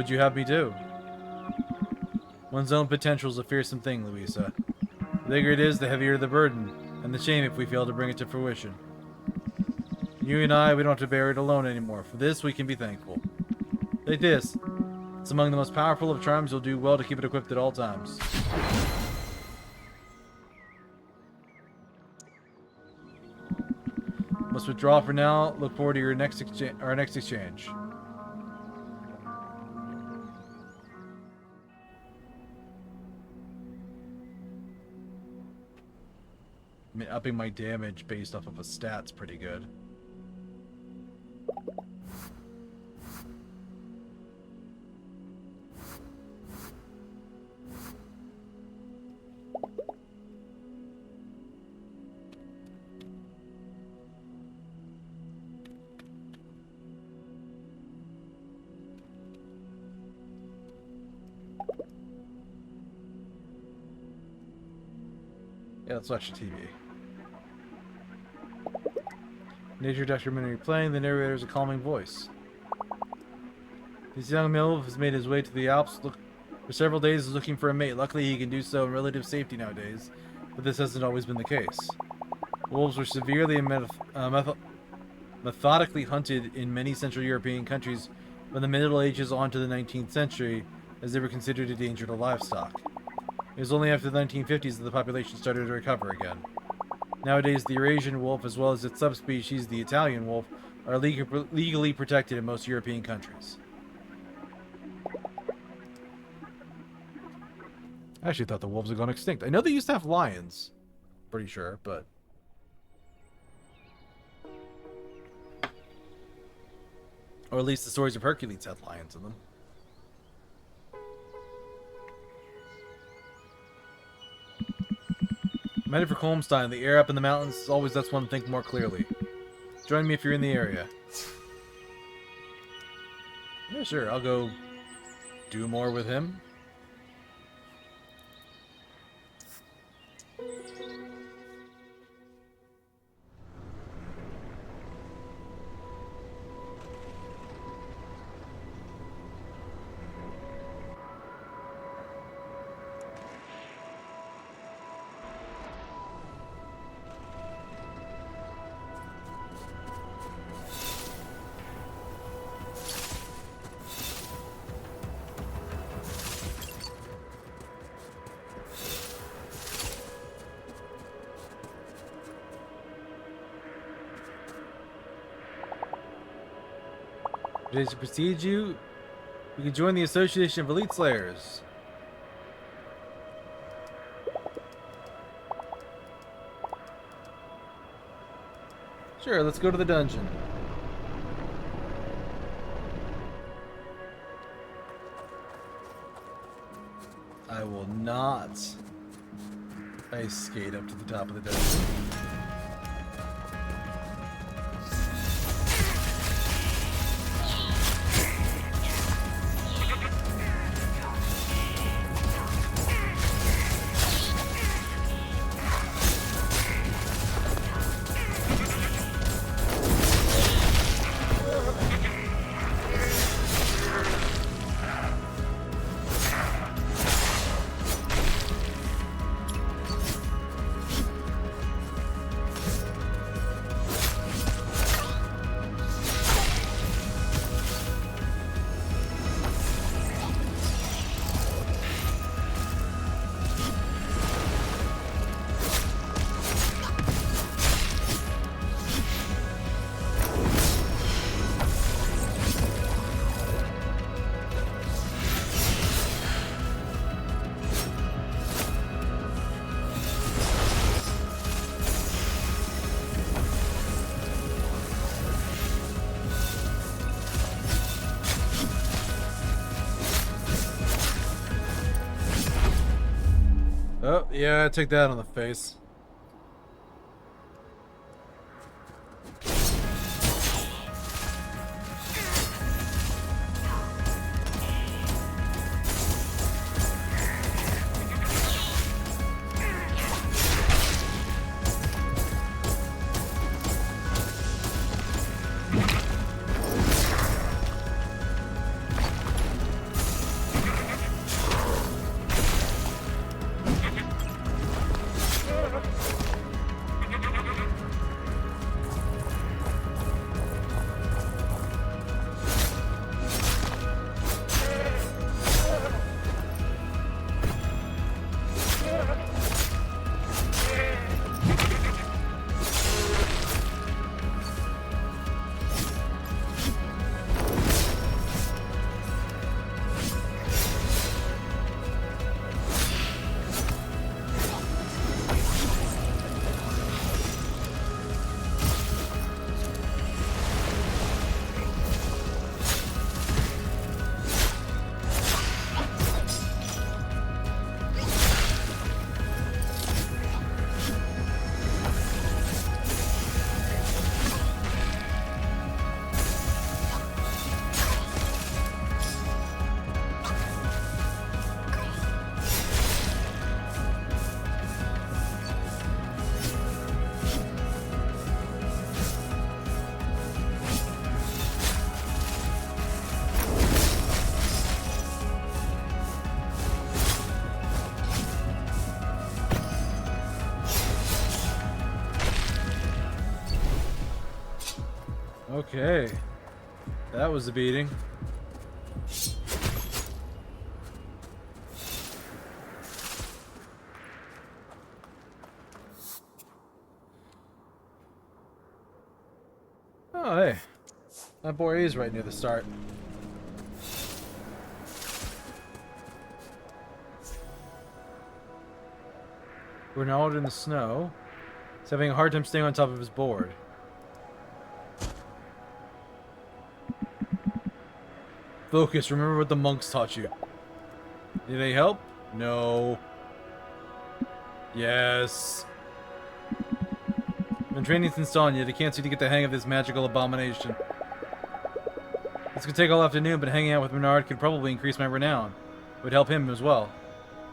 would you have me do? One's own potential is a fearsome thing, Luisa. The bigger it is, the heavier the burden, and the shame if we fail to bring it to fruition. You and I, we don't have to bear it alone anymore. For this, we can be thankful. Take this. It's among the most powerful of charms. You'll do well to keep it equipped at all times. Must withdraw for now. Look forward to your next exchange. I mean, upping my damage based off of a stat's pretty good. Yeah, let's watch the TV. Nature documentary playing, the narrator is a calming voice. This young MILF has made his way to the Alps for several days looking for a mate. Luckily, he can do so in relative safety nowadays, but this hasn't always been the case. Wolves were severely and methodically hunted in many Central European countries from the Middle Ages on to the 19th century, as they were considered a danger to livestock. It was only after the 1950s that the population started to recover again. Nowadays, the Eurasian wolf, as well as its subspecies, the Italian wolf, are legally protected in most European countries. I actually thought the wolves had gone extinct. I know they used to have lions. Pretty sure, but... Or at least the stories of Hercules had lions in them. I'm headed for Kolmstein. The air up in the mountains always lets one think more clearly. Join me if you're in the area. Yeah, sure. I'll go do more with him. To precede you, you can join the Association of Elite Slayers. Sure, let's go to the dungeon. I will not ice skate up to the top of the dungeon. Oh, yeah, I took that on the face. Okay. That was a beating. Oh, hey. That boy is right near the start. We're now out in the snow. He's having a hard time staying on top of his board. Focus, remember what the monks taught you. Need any help? No. Yes. Been training since dawn, yet I can't seem to get the hang of this magical abomination. This could take all afternoon, but hanging out with Bernard could probably increase my renown. It would help him as well.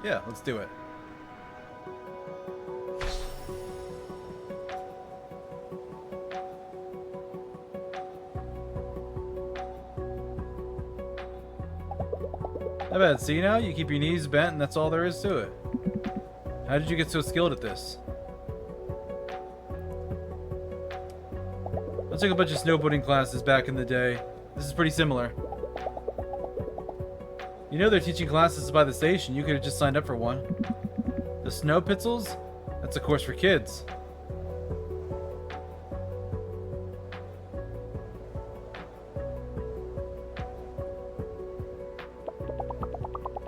Yeah, let's do it. Not bad. See now? You keep your knees bent and that's all there is to it. How did you get so skilled at this? I took a bunch of snowboarding classes back in the day. This is pretty similar. You know they're teaching classes by the station. You could have just signed up for one. The Snow Pitzels? That's a course for kids.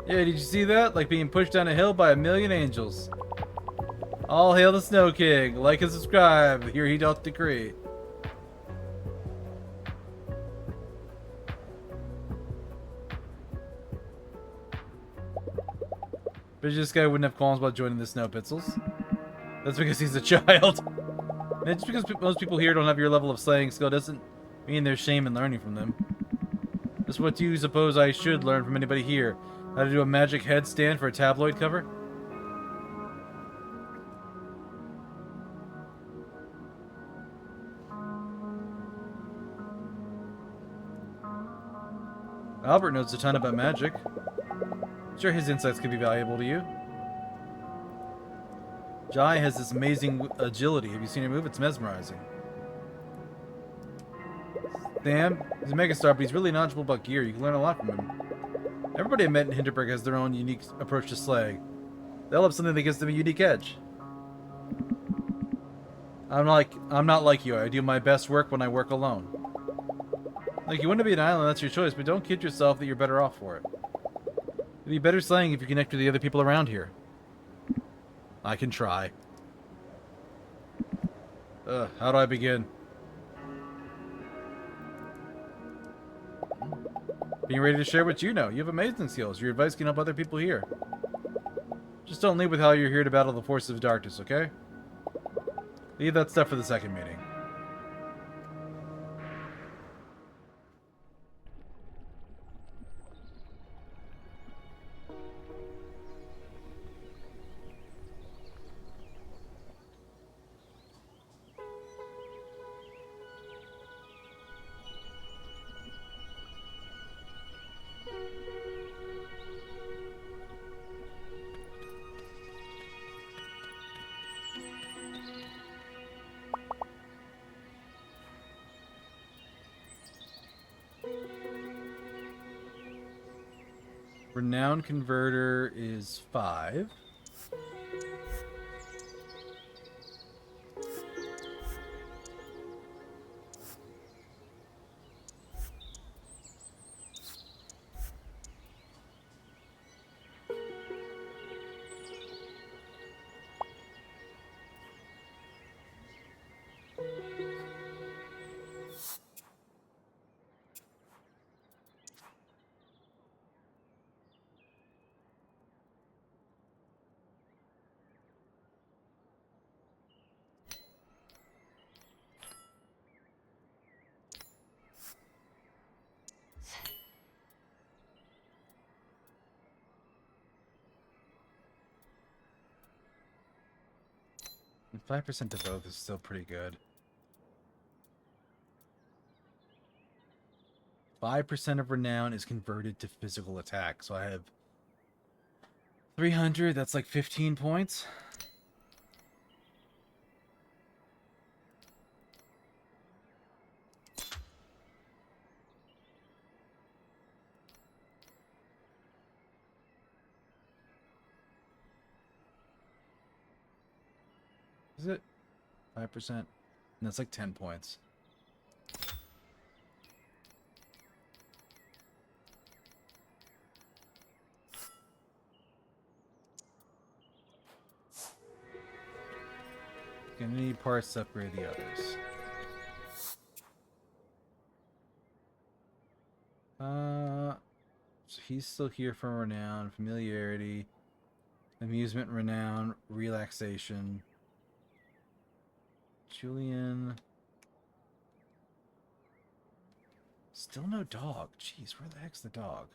Yeah, did you see that? Like being pushed down a hill by a million angels. All hail the Snow King. Like and subscribe. Here he doth decree. But this guy wouldn't have qualms about joining the Snow Pitzels. That's because he's a child. And just because most people here don't have your level of slaying skill doesn't mean there's shame in learning from them. Just what do you suppose I should learn from anybody here? How to do a magic headstand for a tabloid cover? Albert knows a ton about magic. Sure, his insights could be valuable to you. Jai has this amazing agility. Have you seen her move? It's mesmerizing. Sam, he's a megastar, but he's really knowledgeable about gear. You can learn a lot from him. Everybody I met in Hinterberg has their own unique approach to slaying. They'll have something that gives them a unique edge. I'm not like you. I do my best work when I work alone. Like, you want to be an island, that's your choice, but don't kid yourself that you're better off for it. You'll be better slaying if you connect with the other people around here. I can try. How do I begin? Being ready to share what you know. You have amazing skills. Your advice can help other people here. Just don't lead with how you're here to battle the forces of darkness, okay? Leave that stuff for the second meeting. Renown converter is 5. And 5% to both is still pretty good. 5% of renown is converted to physical attack. So I have 300, that's like 15 points. Is it 5%? And that's like 10 points. Gonna need parts to upgrade the others. So he's still here for renown, familiarity, amusement, renown, relaxation. Julian. Still no dog. Jeez, where the heck's the dog?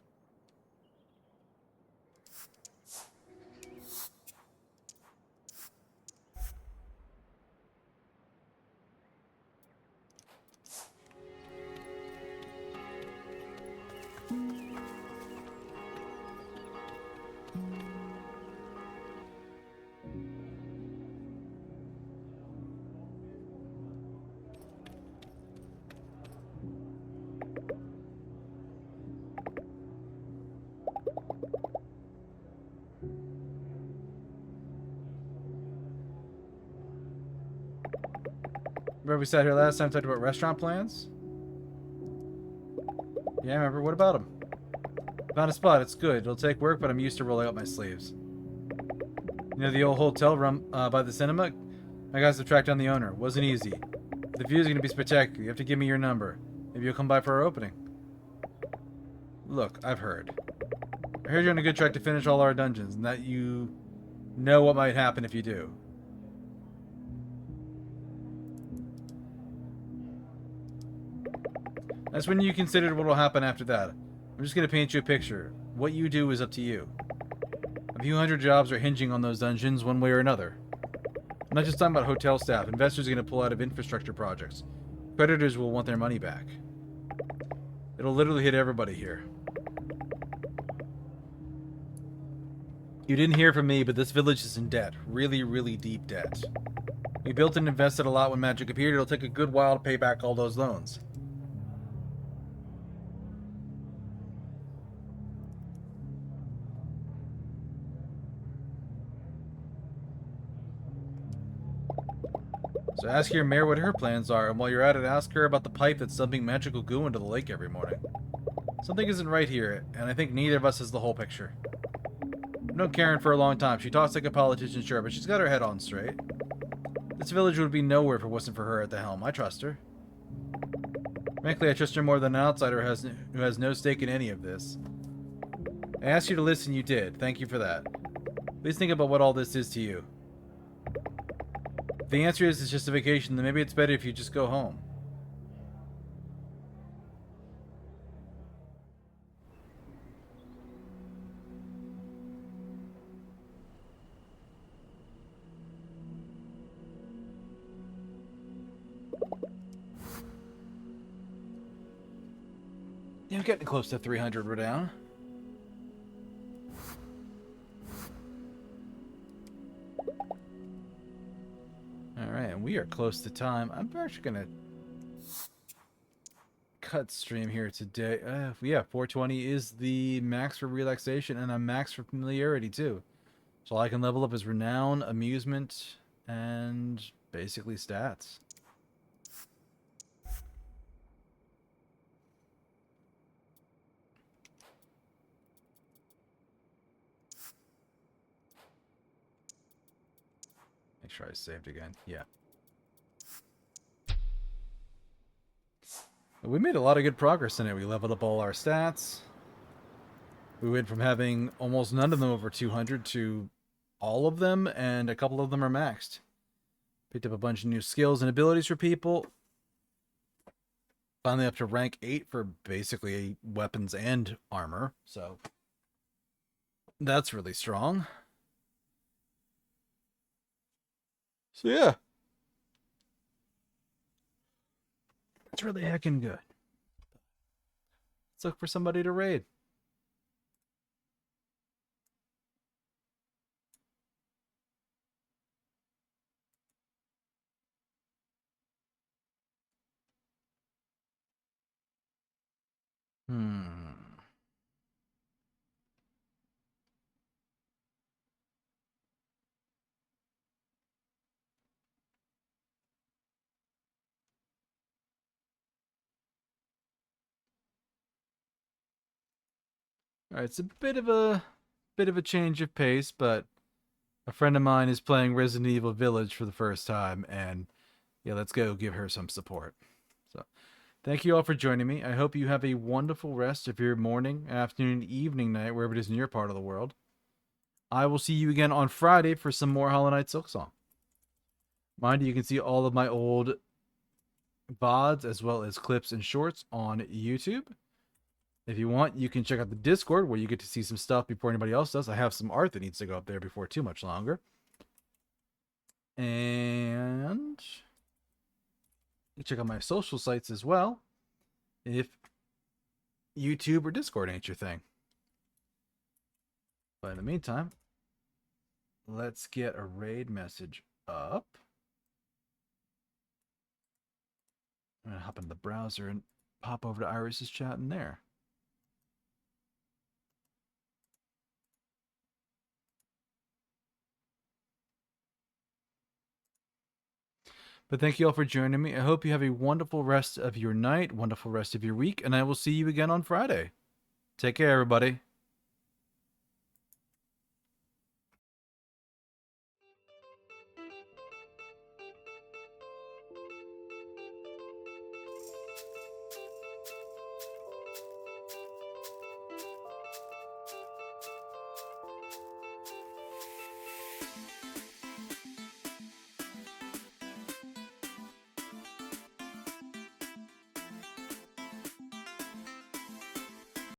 Remember we sat here last time, talked about restaurant plans? Yeah, I remember. What about them? Found a spot. It's good. It'll take work, but I'm used to rolling up my sleeves. You know the old hotel room by the cinema? My guys have tracked down the owner. Wasn't easy. The view's gonna be spectacular. You have to give me your number. Maybe you'll come by for our opening. Look, I've heard. I heard you're on a good track to finish all our dungeons, and that you know what might happen if you do. That's when you considered what will happen after that. I'm just going to paint you a picture. What you do is up to you. A few hundred jobs are hinging on those dungeons one way or another. I'm not just talking about hotel staff. Investors are going to pull out of infrastructure projects. Creditors will want their money back. It'll literally hit everybody here. You didn't hear from me, but this village is in debt. Really, really deep debt. We built and invested a lot when magic appeared. It'll take a good while to pay back all those loans. So ask your mayor what her plans are, and while you're at it, ask her about the pipe that's dumping magical goo into the lake every morning. Something isn't right here, and I think neither of us has the whole picture. I've known Karen for a long time. She talks like a politician, sure, but she's got her head on straight. This village would be nowhere if it wasn't for her at the helm. I trust her. Frankly, I trust her more than an outsider who has no stake in any of this. I asked you to listen, you did. Thank you for that. Please think about what all this is to you. If the answer is it's just a vacation, then maybe it's better if you just go home. Yeah, we're getting close to 300 we're down. Alright, and we are close to time. I'm actually going to cut stream here today. Yeah, 420 is the max for relaxation and a max for familiarity too. So I can level up his renown, amusement, and basically stats. Make sure I saved again. Yeah. We made a lot of good progress in it. We leveled up all our stats. We went from having almost none of them over 200 to all of them, and a couple of them are maxed. Picked up a bunch of new skills and abilities for people. Finally up to rank 8 for basically weapons and armor, so that's really strong. So yeah. It's really heckin' good. Let's look for somebody to raid. All right, it's a bit of a change of pace, but a friend of mine is playing Resident Evil Village for the first time, and yeah, let's go give her some support. So, thank you all for joining me. I hope you have a wonderful rest of your morning, afternoon, evening, night, wherever it is in your part of the world. I will see you again on Friday for some more Hollow Knight Silksong. Mind you, can see all of my old VODs as well as clips and shorts on YouTube. If you want, you can check out the Discord where you get to see some stuff before anybody else does. I have some art that needs to go up there before too much longer. And you check out my social sites as well if YouTube or Discord ain't your thing. But in the meantime, let's get a raid message up. I'm going to hop into the browser and pop over to Iris's chat in there. But thank you all for joining me. I hope you have a wonderful rest of your night, wonderful rest of your week, and I will see you again on Friday. Take care, everybody.